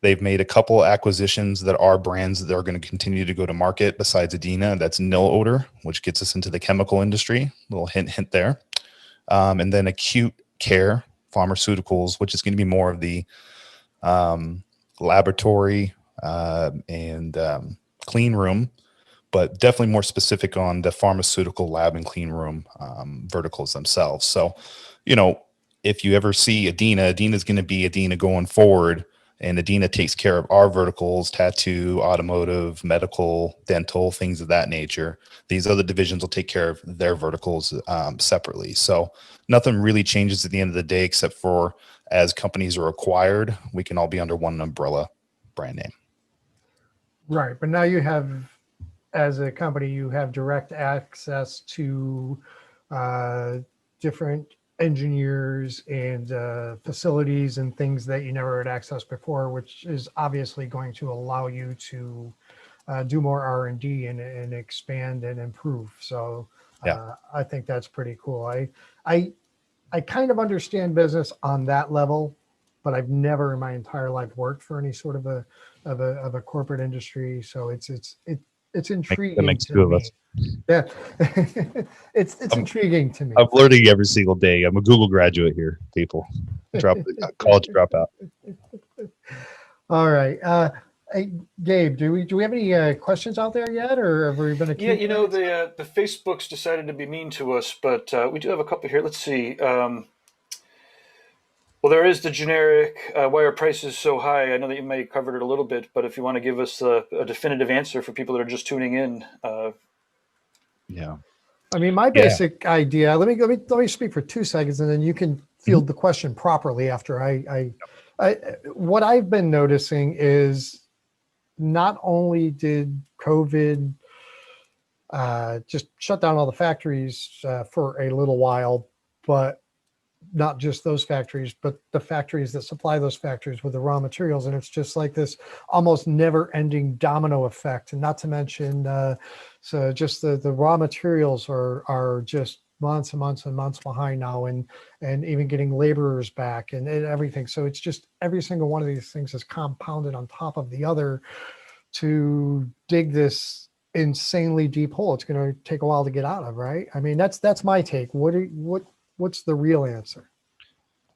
[SPEAKER 3] they've made a couple acquisitions that are brands that are going to continue to go to market besides Adenna. That's Nil Odor, which gets us into the chemical industry. Little hint there. And then Acute Care Pharmaceuticals, which is going to be more of the laboratory and clean room, but definitely more specific on the pharmaceutical lab and clean room verticals themselves. So, if you ever see Adenna is going to be Adenna going forward, and Adenna takes care of our verticals: tattoo, automotive, medical, dental, things of that nature. These other divisions will take care of their verticals separately. So nothing really changes at the end of the day, except for as companies are acquired, we can all be under one umbrella brand name.
[SPEAKER 2] Right. But now you have, as a company, you have direct access to different engineers and facilities and things that you never had access before, which is obviously going to allow you to do more R&D and expand and improve. So I think that's pretty cool. I kind of understand business on that level, but I've never in my entire life worked for any sort of a corporate industry. So it's intriguing.
[SPEAKER 3] That makes
[SPEAKER 2] to
[SPEAKER 3] two
[SPEAKER 2] me.
[SPEAKER 3] of us.
[SPEAKER 2] Yeah, it's intriguing to me.
[SPEAKER 3] I'm learning every single day. I'm a Google graduate here, people. College dropout.
[SPEAKER 2] All right. Hey, Gabe, do we have any questions out there yet, or have we been?
[SPEAKER 1] Yeah, the Facebook's decided to be mean to us, but we do have a couple here. Let's see. Well, there is the generic, why are prices so high? I know that you may have covered it a little bit, but if you want to give us a definitive answer for people that are just tuning in.
[SPEAKER 3] Yeah.
[SPEAKER 2] I mean, my basic idea, let me speak for 2 seconds, and then you can field the question properly after I what I've been noticing is not only did COVID just shut down all the factories for a little while, but not just those factories, but the factories that supply those factories with the raw materials. And it's just like this almost never ending domino effect. And not to mention, so just the raw materials are just months and months and months behind now, and even getting laborers back and everything. So it's just every single one of these things is compounded on top of the other to dig this insanely deep hole. It's going to take a while to get out of, right? I mean, that's my take. What's the real answer?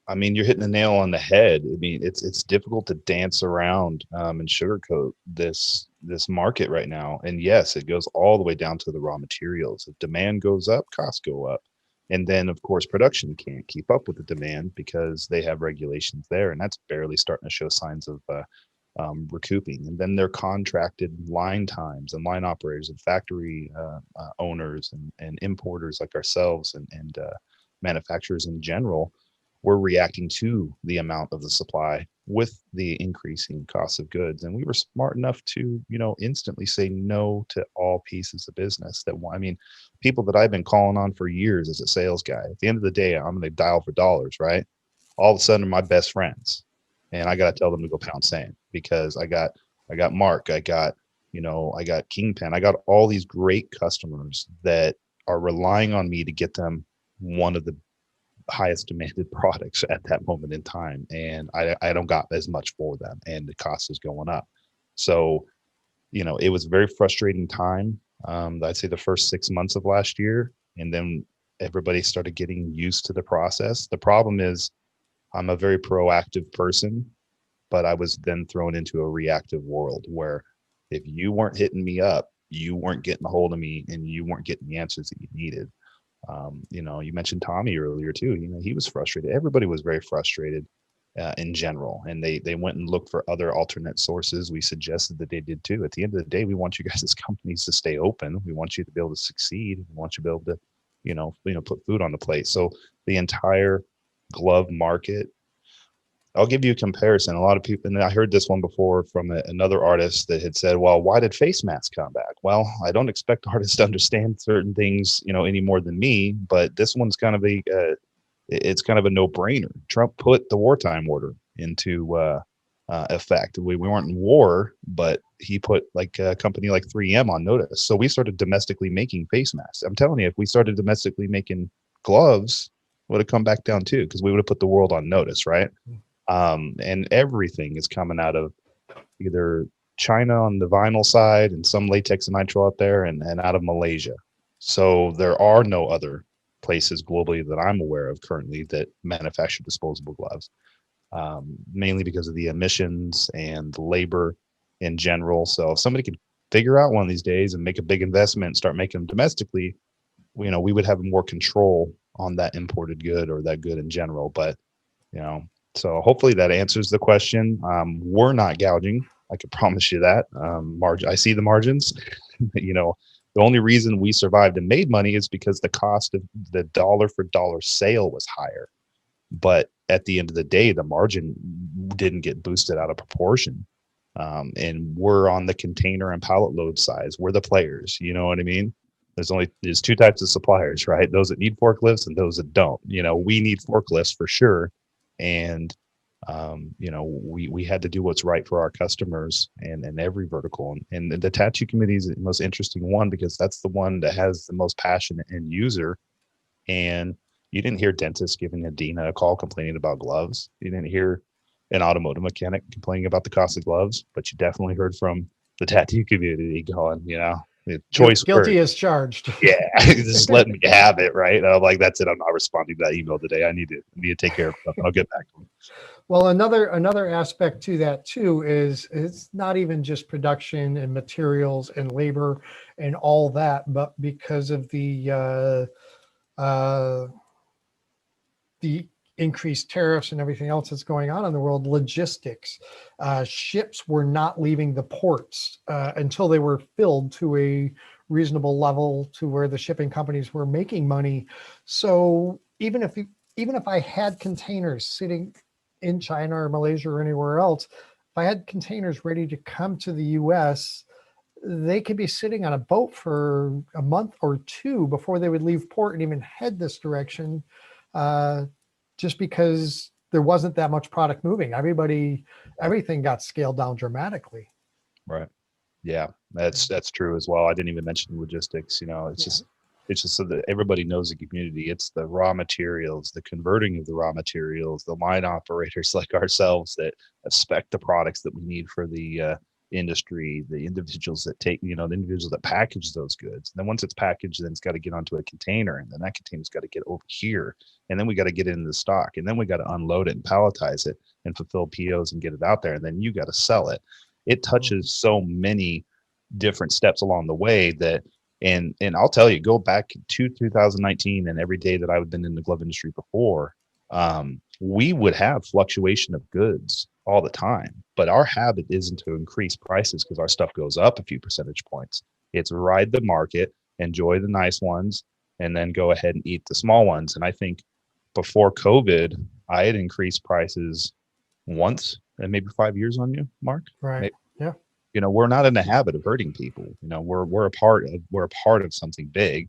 [SPEAKER 3] I mean, you're hitting the nail on the head. I mean, it's difficult to dance around and sugarcoat this market right now. And yes, it goes all the way down to the raw materials. If demand goes up, costs go up. And then, of course, production can't keep up with the demand because they have regulations there. And that's barely starting to show signs of recouping. And then their contracted line times and line operators and factory owners and importers like ourselves and manufacturers in general, we're reacting to the amount of the supply with the increasing cost of goods. And we were smart enough to, instantly say no to all pieces of business people that I've been calling on for years as a sales guy. At the end of the day, I'm going to dial for dollars, right? All of a sudden, my best friends, and I got to tell them to go pound sand because I got Mark, I got Kingpin, I got all these great customers that are relying on me to get them one of the highest demanded products at that moment in time. And I don't got as much for them, and the cost is going up. So, it was a very frustrating time. I'd say the first 6 months of last year, and then everybody started getting used to the process. The problem is I'm a very proactive person, but I was then thrown into a reactive world where if you weren't hitting me up, you weren't getting a hold of me, and you weren't getting the answers that you needed. You mentioned Tommy earlier too. He was frustrated. Everybody was very frustrated in general, and they went and looked for other alternate sources. We suggested that they did too. At the end of the day, we want you guys as companies to stay open. We want you to be able to succeed. We want you to be able to, put food on the plate. So the entire glove market, I'll give you a comparison. A lot of people, and I heard this one before from another artist that had said, well, why did face masks come back? Well, I don't expect artists to understand certain things, any more than me, but this one's kind of it's kind of a no-brainer. Trump put the wartime order into effect. We weren't in war, but he put like a company like 3M on notice. So we started domestically making face masks. I'm telling you, if we started domestically making gloves, it would have come back down too, because we would have put the world on notice, right? And everything is coming out of either China on the vinyl side and some latex and nitrile out there, and out of Malaysia. So there are no other places globally that I'm aware of currently that manufacture disposable gloves, mainly because of the emissions and the labor in general. So if somebody could figure out one of these days and make a big investment and start making them domestically, we would have more control on that imported good or that good in general. But so hopefully that answers the question. We're not gouging. I can promise you that. I see the margins. The only reason we survived and made money is because the cost of the dollar for dollar sale was higher. But at the end of the day, the margin didn't get boosted out of proportion. And we're on the container and pallet load size. We're the players. You know what I mean? There's two types of suppliers, right? Those that need forklifts and those that don't. We need forklifts for sure. And we had to do what's right for our customers and every vertical. And the tattoo committee is the most interesting one because that's the one that has the most passionate end user. And you didn't hear dentists giving Adenna a call complaining about gloves. You didn't hear an automotive mechanic complaining about the cost of gloves, but you definitely heard from the tattoo community going, the choice
[SPEAKER 2] Guilty
[SPEAKER 3] word.
[SPEAKER 2] as charged.
[SPEAKER 3] Yeah, just let me have it, right? And I'm like, that's it. I'm not responding to that email today. I need to take care of something. I'll get back to him.
[SPEAKER 2] Well, another aspect to that too is it's not even just production and materials and labor and all that, but because of the increased tariffs and everything else that's going on in the world, logistics. Ships were not leaving the ports until they were filled to a reasonable level to where the shipping companies were making money. So even if I had containers sitting in China or Malaysia or anywhere else, if I had containers ready to come to the US, they could be sitting on a boat for a month or two before they would leave port and even head this direction, just because there wasn't that much product moving. Everything got scaled down dramatically.
[SPEAKER 3] Right. Yeah, that's true as well. I didn't even mention logistics. It's just so that everybody knows the community. It's the raw materials, the converting of the raw materials, the line operators like ourselves that spec the products that we need for the industry, the individuals that the individuals that package those goods. And then once it's packaged, then it's got to get onto a container, and then that container's got to get over here, and then we got to get it into the stock, and then we got to unload it and palletize it and fulfill POs and get it out there, and then you got to sell it. It touches so many different steps along the way that, and I'll tell you, go back to 2019 and every day that I've been in the glove industry before, we would have fluctuation of goods all the time, but our habit isn't to increase prices because our stuff goes up a few percentage points. It's ride the market, enjoy the nice ones, and then go ahead and eat the small ones. And I think before COVID, I had increased prices once and maybe 5 years on you, Mark.
[SPEAKER 2] Right.
[SPEAKER 3] Maybe.
[SPEAKER 2] Yeah.
[SPEAKER 3] We're not in the habit of hurting people. We're a part of something big,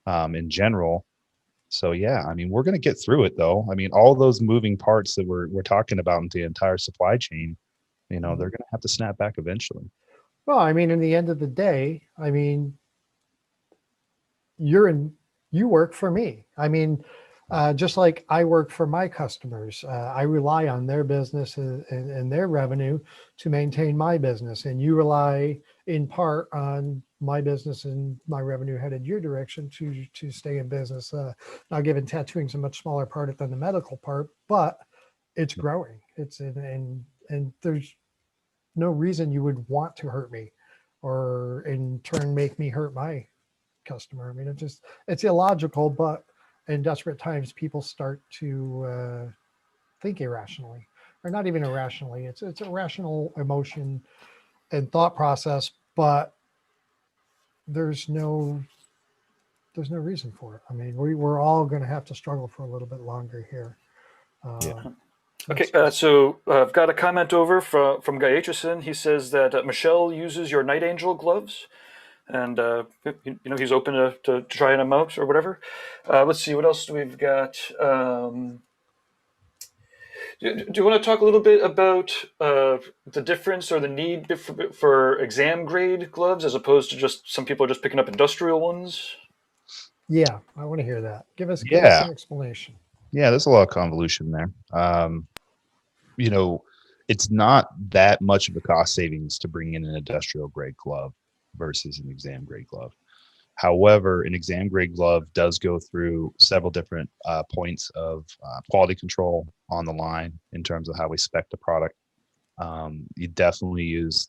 [SPEAKER 3] in general. So yeah, I mean, we're going to get through it though. I mean, all those moving parts that we're talking about in the entire supply chain, they're going to have to snap back eventually.
[SPEAKER 2] Well, I mean, in the end of the day, I mean, you work for me. I mean, just like I work for my customers, I rely on their business and their revenue to maintain my business, and you rely in part on my business and my revenue headed your direction to stay in business. Now, given tattooing is a much smaller part than the medical part, but it's growing. And there's no reason you would want to hurt me, or in turn make me hurt my customer. I mean, it's illogical, but in desperate times, people start to think irrationally, or not even irrationally. It's a rational emotion and thought process, but there's no reason for it. I mean, we're all going to have to struggle for a little bit longer here.
[SPEAKER 1] Okay, so I've got a comment over from Gaither. He says that Michelle uses your Night Angel gloves, and he's open to trying them out or whatever. Let's see, what else do we've got? Do you want to talk a little bit about the difference or the need for exam grade gloves as opposed to just some people are just picking up industrial ones?
[SPEAKER 2] Yeah, I want to hear that. Give us
[SPEAKER 3] Yeah,
[SPEAKER 2] an explanation.
[SPEAKER 3] yeah, there's a lot of convolution there. You know, it's not that much of a cost savings to bring in an industrial grade glove versus an exam grade glove. However, an exam grade glove does go through several different points of quality control on the line in terms of how we spec the product. You definitely use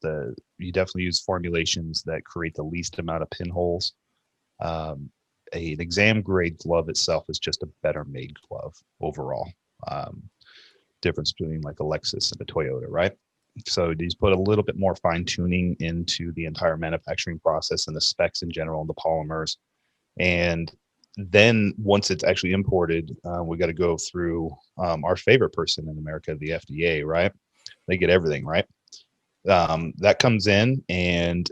[SPEAKER 3] formulations that create the least amount of pinholes. Um, an exam grade glove itself is just a better made glove overall. Um, Difference between like a Lexus and a Toyota, right? So these put a little bit more fine tuning into the entire manufacturing process and the specs in general, and the polymers. And then once it's actually imported, we got to go through our favorite person in America, the FDA, right? They get everything, right? That comes in, and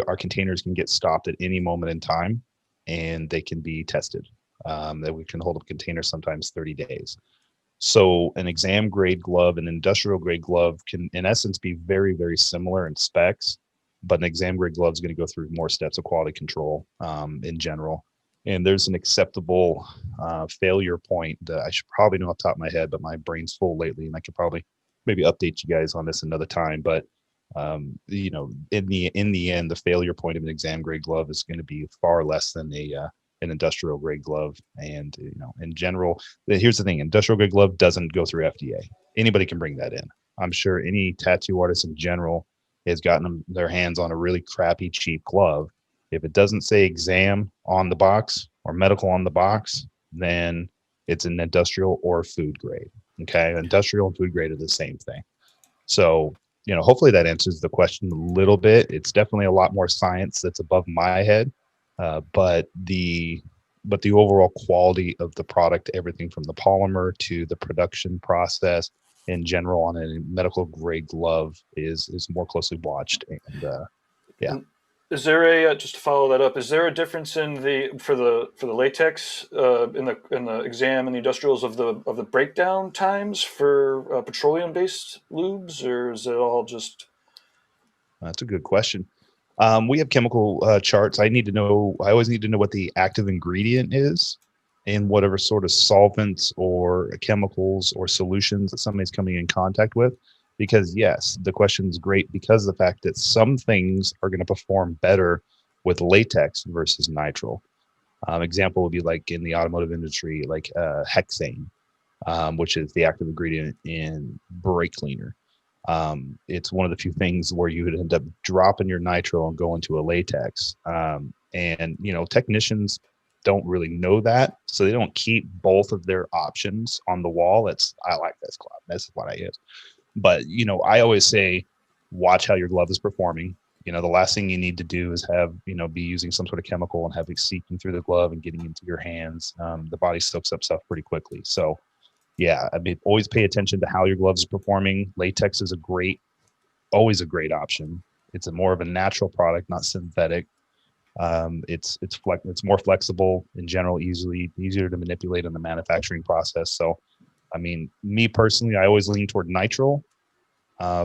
[SPEAKER 3] our containers can get stopped at any moment in time, and they can be tested. That we can hold a container sometimes 30 days. So an exam grade glove, an industrial grade glove can in essence be very, very similar in specs, but an exam grade glove is going to go through more steps of quality control in general. And there's an acceptable failure point that I should probably know off the top of my head, but my brain's full lately, and I could probably maybe update you guys on this another time. But in the end, the failure point of an exam grade glove is going to be far less than an industrial grade glove. And in general, here's the thing: industrial grade glove doesn't go through FDA. Anybody can bring that in. I'm sure any tattoo artist in general has gotten their hands on a really crappy, cheap glove. If it doesn't say exam on the box or medical on the box, then it's an industrial or food grade. Okay, industrial and food grade are the same thing. So, hopefully that answers the question a little bit. It's definitely a lot more science that's above my head, but the overall quality of the product, everything from the polymer to the production process in general on a medical grade glove is more closely watched. And yeah.
[SPEAKER 1] And is there a just to follow that up? Is there a difference in the for the latex in the exam and the industrials of the breakdown times for petroleum based lubes, or is it all just?
[SPEAKER 3] That's a good question. We have chemical charts. I always need to know what the active ingredient is in whatever sort of solvents or chemicals or solutions that somebody's coming in contact with. Because yes, the question is great because of the fact that some things are going to perform better with latex versus nitrile. Example would be like in the automotive industry, like hexane, which is the active ingredient in brake cleaner. It's one of the few things where you would end up dropping your nitrile and go into a latex. And technicians don't really know that, so they don't keep both of their options on the wall. I like this glove. This is what I use. But I always say, watch how your glove is performing. The last thing you need to do is be using some sort of chemical and have it seeping through the glove and getting into your hands. The body soaks up stuff pretty quickly. So yeah, I mean, always pay attention to how your gloves are performing. Latex is always a great option. It's more of a natural product, not synthetic. It's more flexible in general, easier to manipulate in the manufacturing process. So, I mean, me personally, I always lean toward nitrile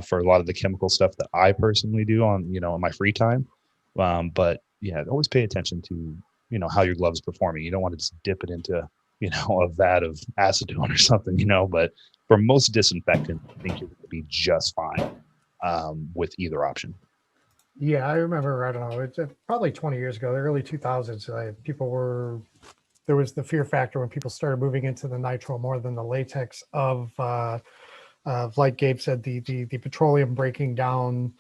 [SPEAKER 3] for a lot of the chemical stuff that I personally do on in my free time. But yeah, always pay attention to how your gloves performing. You don't want to just dip it into a vat of acetone or something, but for most disinfectant, I think you're going to be just fine with either option.
[SPEAKER 2] Yeah, I remember, I don't know, it's probably 20 years ago, the early 2000s, there was the fear factor when people started moving into the nitrile more than the latex of like Gabe said, the petroleum breaking down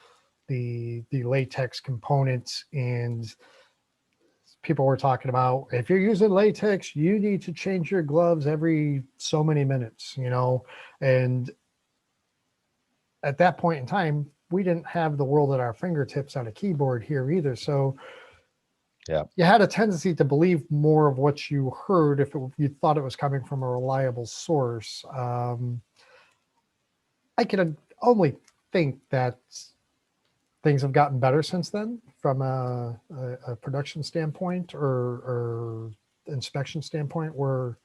[SPEAKER 2] the latex components, and people were talking about, if you're using latex, you need to change your gloves every so many minutes, and at that point in time, we didn't have the world at our fingertips on a keyboard here either. So
[SPEAKER 3] yeah,
[SPEAKER 2] you had a tendency to believe more of what you heard if you thought it was coming from a reliable source. I can only think that things have gotten better since then from a production standpoint or inspection standpoint, where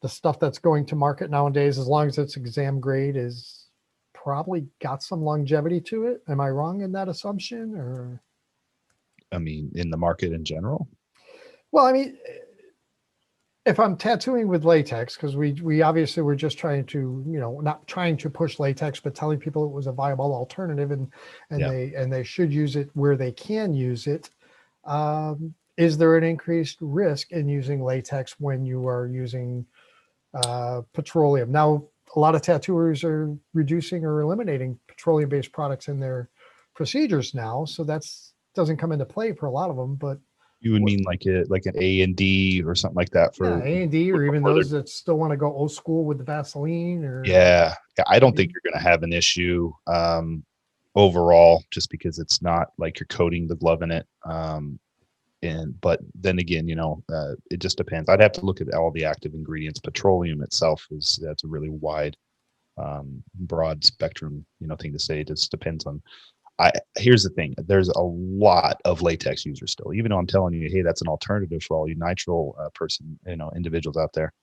[SPEAKER 2] the stuff that's going to market nowadays, as long as it's exam grade, is probably got some longevity to it. Am I wrong in that assumption? Or,
[SPEAKER 3] I mean, in the market in general.
[SPEAKER 2] well, I mean, if I'm tattooing with latex, because we obviously were just trying to, not trying to push latex, but telling people it was a viable alternative, and
[SPEAKER 3] Yeah.
[SPEAKER 2] they should use it where they can use it. Is there an increased risk in using latex when you are using petroleum? Now, a lot of tattooers are reducing or eliminating petroleum-based products in their procedures now, so that's doesn't come into play for a lot of them. But
[SPEAKER 3] You would mean like an A&D or something like that for
[SPEAKER 2] A&D, or even those that still want to go old school with the Vaseline, or
[SPEAKER 3] Yeah, I don't think you're going to have an issue overall, just because it's not like you're coating the glove in it. But then again, it just depends. I'd have to look at all the active ingredients. Petroleum itself that's a really wide, broad spectrum, thing to say. It just depends on. Here's the thing: there's a lot of latex users still, even though I'm telling you, hey, that's an alternative for all you nitrile individuals out there.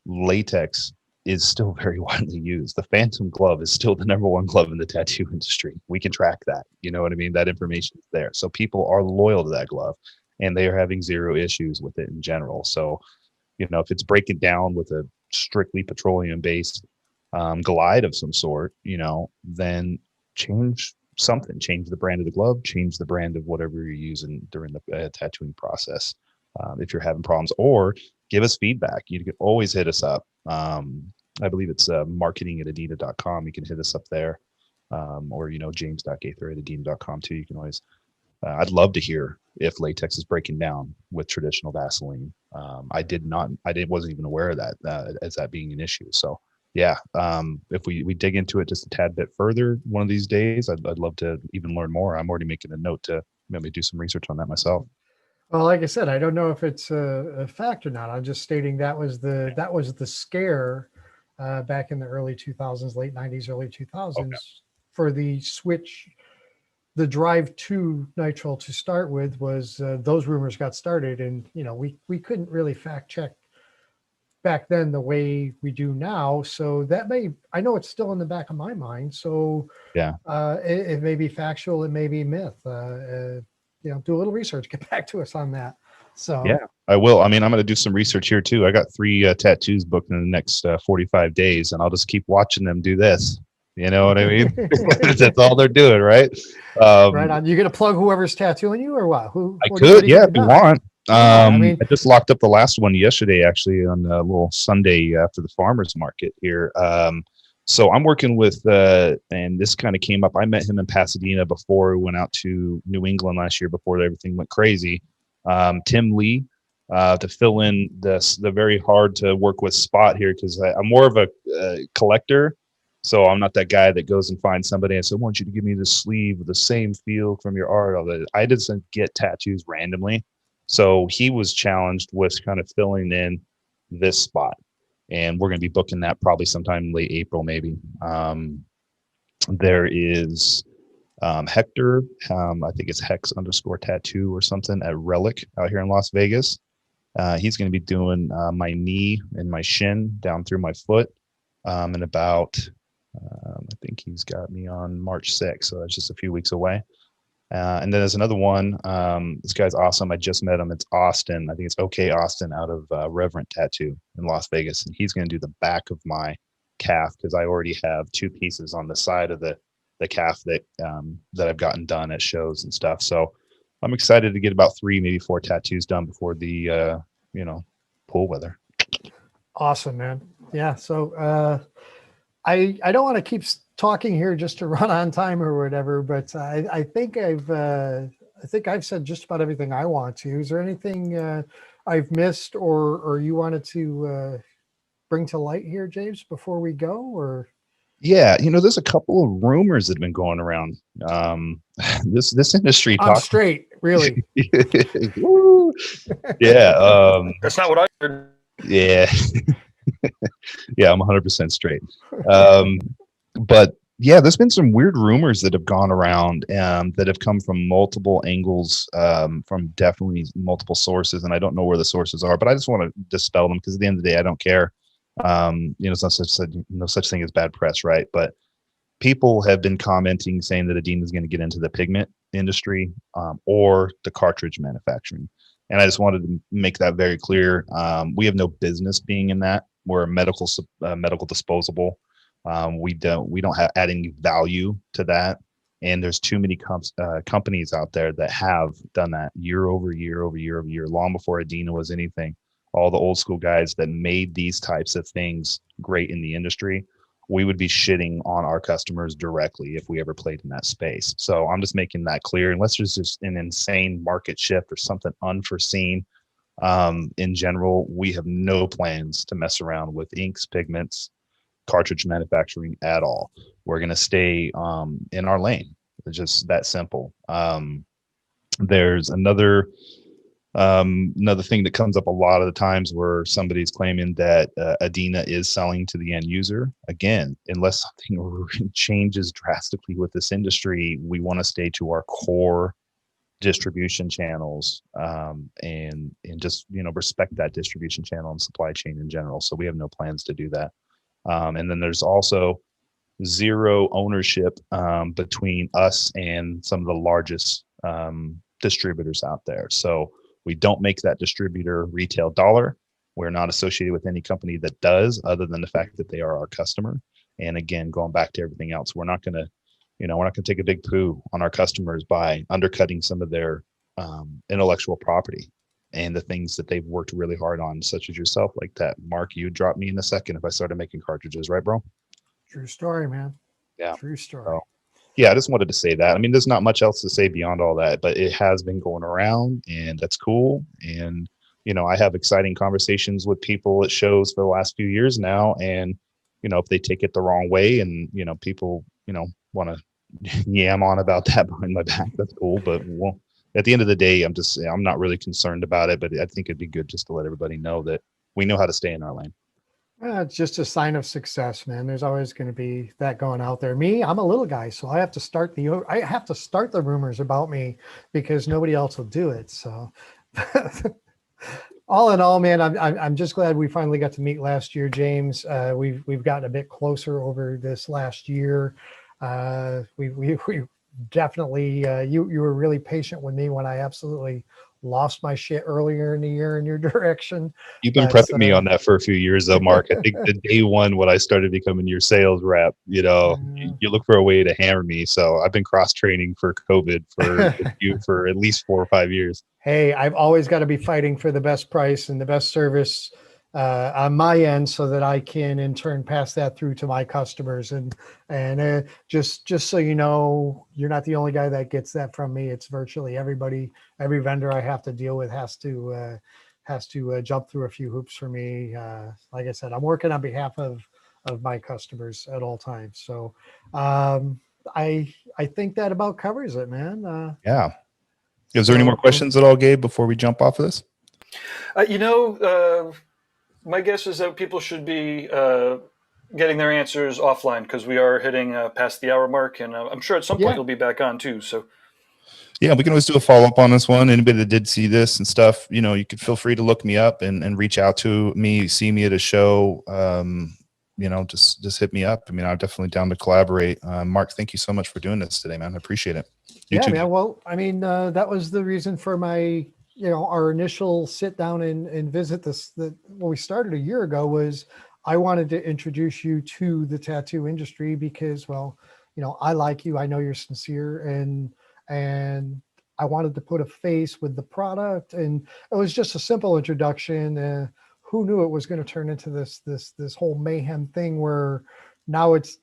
[SPEAKER 3] Latex is still very widely used. The Phantom glove is still the #1 glove in the tattoo industry. We can track that. You know what I mean? That information is there. So people are loyal to that glove, and they are having zero issues with it in general. So, if it's breaking down with a strictly petroleum-based glide of some sort, then change something. Change the brand of the glove. Change the brand of whatever you're using during the tattooing process. If you're having problems, or give us feedback. You can always hit us up. I believe it's marketing@adenna.com. You can hit us up there. Or, James.Gathier@adenna.com too. You can always, I'd love to hear if latex is breaking down with traditional Vaseline. I wasn't even aware of that as that being an issue. So yeah, if we dig into it just a tad bit further one of these days, I'd love to even learn more. I'm already making a note to maybe do some research on that myself.
[SPEAKER 2] well, like I said, I don't know if it's a fact or not. I'm just stating that was the scare back in the early 2000s, late 90s, early 2000s, for the switch, the drive to nitrile to start with. Was those rumors got started, and we couldn't really fact check back then the way we do now. So I know it's still in the back of my mind. So
[SPEAKER 3] Yeah,
[SPEAKER 2] it may be factual, it may be myth. Do a little research, get back to us on that. So
[SPEAKER 3] yeah, I will. I mean, I'm going to do some research here too. I got 3 tattoos booked in the next 45 days, and I'll just keep watching them do this. You know what I mean? That's all they're doing, right?
[SPEAKER 2] Right on. You gonna plug whoever's tattooing you, or what?
[SPEAKER 3] I could, yeah, if you want.
[SPEAKER 2] I mean,
[SPEAKER 3] I just locked up the last one yesterday, actually, on a little Sunday after the farmers market here. So I'm working with, and this kind of came up. I met him in Pasadena before we went out to New England last year, before everything went crazy. Tim Lee, to fill in the very hard to work with spot here, because I'm more of a collector. So I'm not that guy that goes and finds somebody and says, I want you to give me the sleeve with the same feel from your art. I just get tattoos randomly. So he was challenged with kind of filling in this spot. And we're going to be booking that probably sometime late April, maybe. There is Hector. I think it's Hex_tattoo or something at Relic out here in Las Vegas. He's going to be doing my knee and my shin down through my foot in about, I think he's got me on March 6th. So that's just a few weeks away. And then there's another one. This guy's awesome. I just met him. It's Austin. I think it's OK Austin out of Reverent Tattoo in Las Vegas. And he's going to do the back of my calf, because I already have 2 pieces on the side of the calf that I've gotten done at shows and stuff. So I'm excited to get about 3, maybe 4 tattoos done before the, pool weather.
[SPEAKER 2] awesome, man. Yeah. So I don't want to keep talking here just to run on time or whatever, but I think I've said just about everything I want to. Is there anything I've missed or you wanted to bring to light here, James, before we go? Or
[SPEAKER 3] Yeah, there's a couple of rumors that have been going around. This industry
[SPEAKER 2] I'm straight, really.
[SPEAKER 3] Woo. Yeah.
[SPEAKER 1] That's not what I heard.
[SPEAKER 3] Yeah. Yeah, I'm 100% straight. But Yeah, there's been some weird rumors that have gone around that have come from multiple angles, from definitely multiple sources, and I don't know where the sources are, but I just want to dispel them because at the end of the day, I don't care. It's not no such thing as bad press, right? But people have been commenting saying that Adenna is going to get into the pigment industry or the cartridge manufacturing, and I just wanted to make that very clear. We have no business being in that. We're a medical disposable. We don't have adding value to that, and there's too many companies out there that have done that year over year over year over year, long before Adenna was anything. All the old school guys that made these types of things great in the industry, we would be shitting on our customers directly if we ever played in that space. So I'm just making that clear. Unless there's just an insane market shift or something unforeseen, in general, we have no plans to mess around with inks, pigments, cartridge manufacturing at all. We're going to stay in our lane. It's just that simple. There's another thing that comes up a lot of the times where somebody's claiming that Adenna is selling to the end user. Again, unless something changes drastically with this industry, we want to stay to our core distribution channels, and just respect that distribution channel and supply chain in general. So we have no plans to do that. And then there's also zero ownership between us and some of the largest distributors out there. So we don't make that distributor retail dollar. We're not associated with any company that does, other than the fact that they are our customer. And again, going back to everything else, we're not going to take a big poo on our customers by undercutting some of their intellectual property and the things that they've worked really hard on, such as yourself, like that. Mark, you drop me in a second if I started making cartridges, right, bro?
[SPEAKER 2] True story, man.
[SPEAKER 3] Yeah.
[SPEAKER 2] True story.
[SPEAKER 3] So, yeah, I just wanted to say that. I mean, there's not much else to say beyond all that, but it has been going around, and that's cool. And I have exciting conversations with people at shows for the last few years now, and if they take it the wrong way, and people want to yam on about that behind my back, that's cool. But at the end of the day, I'm not really concerned about it. But I think it'd be good just to let everybody know that we know how to stay in our lane.
[SPEAKER 2] It's just a sign of success, man. There's always going to be that going out there. Me, I'm a little guy, so I have to start the rumors about me because nobody else will do it. So, all in all, man, I'm just glad we finally got to meet last year, James. We've gotten a bit closer over this last year. We definitely you were really patient with me when I absolutely lost my shit earlier in the year in your direction.
[SPEAKER 3] You've been prepping me on that for a few years, though, Mark. I think the day one when I started becoming your sales rep, you look for a way to hammer me. So I've been cross training for COVID for at least 4 or 5 years.
[SPEAKER 2] Hey, I've always got to be fighting for the best price and the best service on my end, so that I can in turn pass that through to my customers. And just so you know, you're not the only guy that gets that from me. It's virtually everybody. Every vendor I have to deal with has to jump through a few hoops for me. Like I said, I'm working on behalf of my customers at all times. So I think that about covers it, man.
[SPEAKER 3] Yeah. Is there any more questions at all, Gabe, before we jump off of this?
[SPEAKER 1] My guess is that people should be getting their answers offline, because we are hitting past the hour mark, and I'm sure at some point you'll be back on too. So,
[SPEAKER 3] yeah, we can always do a follow up on this one. Anybody that did see this and stuff, you could feel free to look me up and reach out to me, see me at a show. Just hit me up. I mean, I'm definitely down to collaborate. Mark, thank you so much for doing this today, man. I appreciate it. You too.
[SPEAKER 2] Man. Well, I mean, that was the reason for my, our initial sit down and visit when we started a year ago, was I wanted to introduce you to the tattoo industry because, I like you, I know you're sincere, and I wanted to put a face with the product, and it was just a simple introduction. Who knew it was going to turn into this whole mayhem thing, where now it's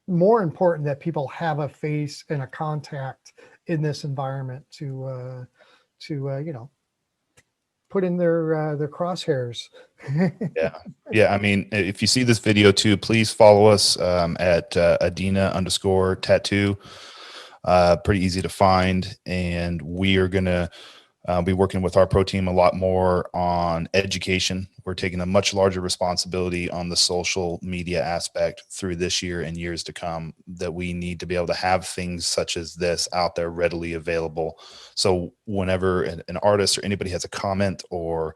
[SPEAKER 2] more important that people have a face and a contact in this environment to put in their crosshairs.
[SPEAKER 3] Yeah. I mean, if you see this video too, please follow us at Adenna_tattoo. Pretty easy to find, and we are gonna be working with our pro team a lot more on education. We're taking a much larger responsibility on the social media aspect through this year and years to come, that we need to be able to have things such as this out there readily available. So whenever an artist or anybody has a comment or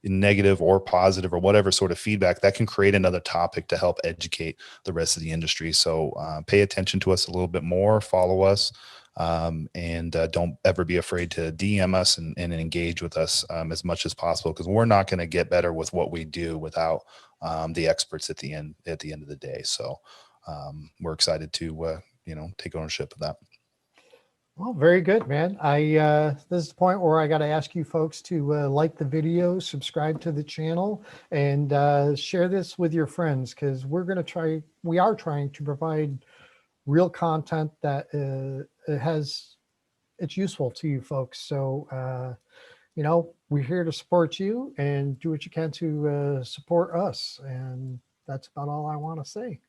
[SPEAKER 3] negative or positive or whatever sort of feedback, that can create another topic to help educate the rest of the industry. So pay attention to us a little bit more, follow us. And don't ever be afraid to DM us and engage with us as much as possible, because we're not going to get better with what we do without the experts at the end of the day. So we're excited to take ownership of that.
[SPEAKER 2] Well, very good, man. This is the point where I got to ask you folks to like the video, subscribe to the channel, and share this with your friends, because we are trying to provide real content that it's useful to you folks. So, we're here to support you, and do what you can to support us. And that's about all I want to say.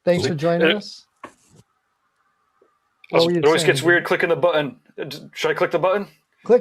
[SPEAKER 2] Thanks for joining us.
[SPEAKER 1] It always gets weird clicking the button. Should I click the button?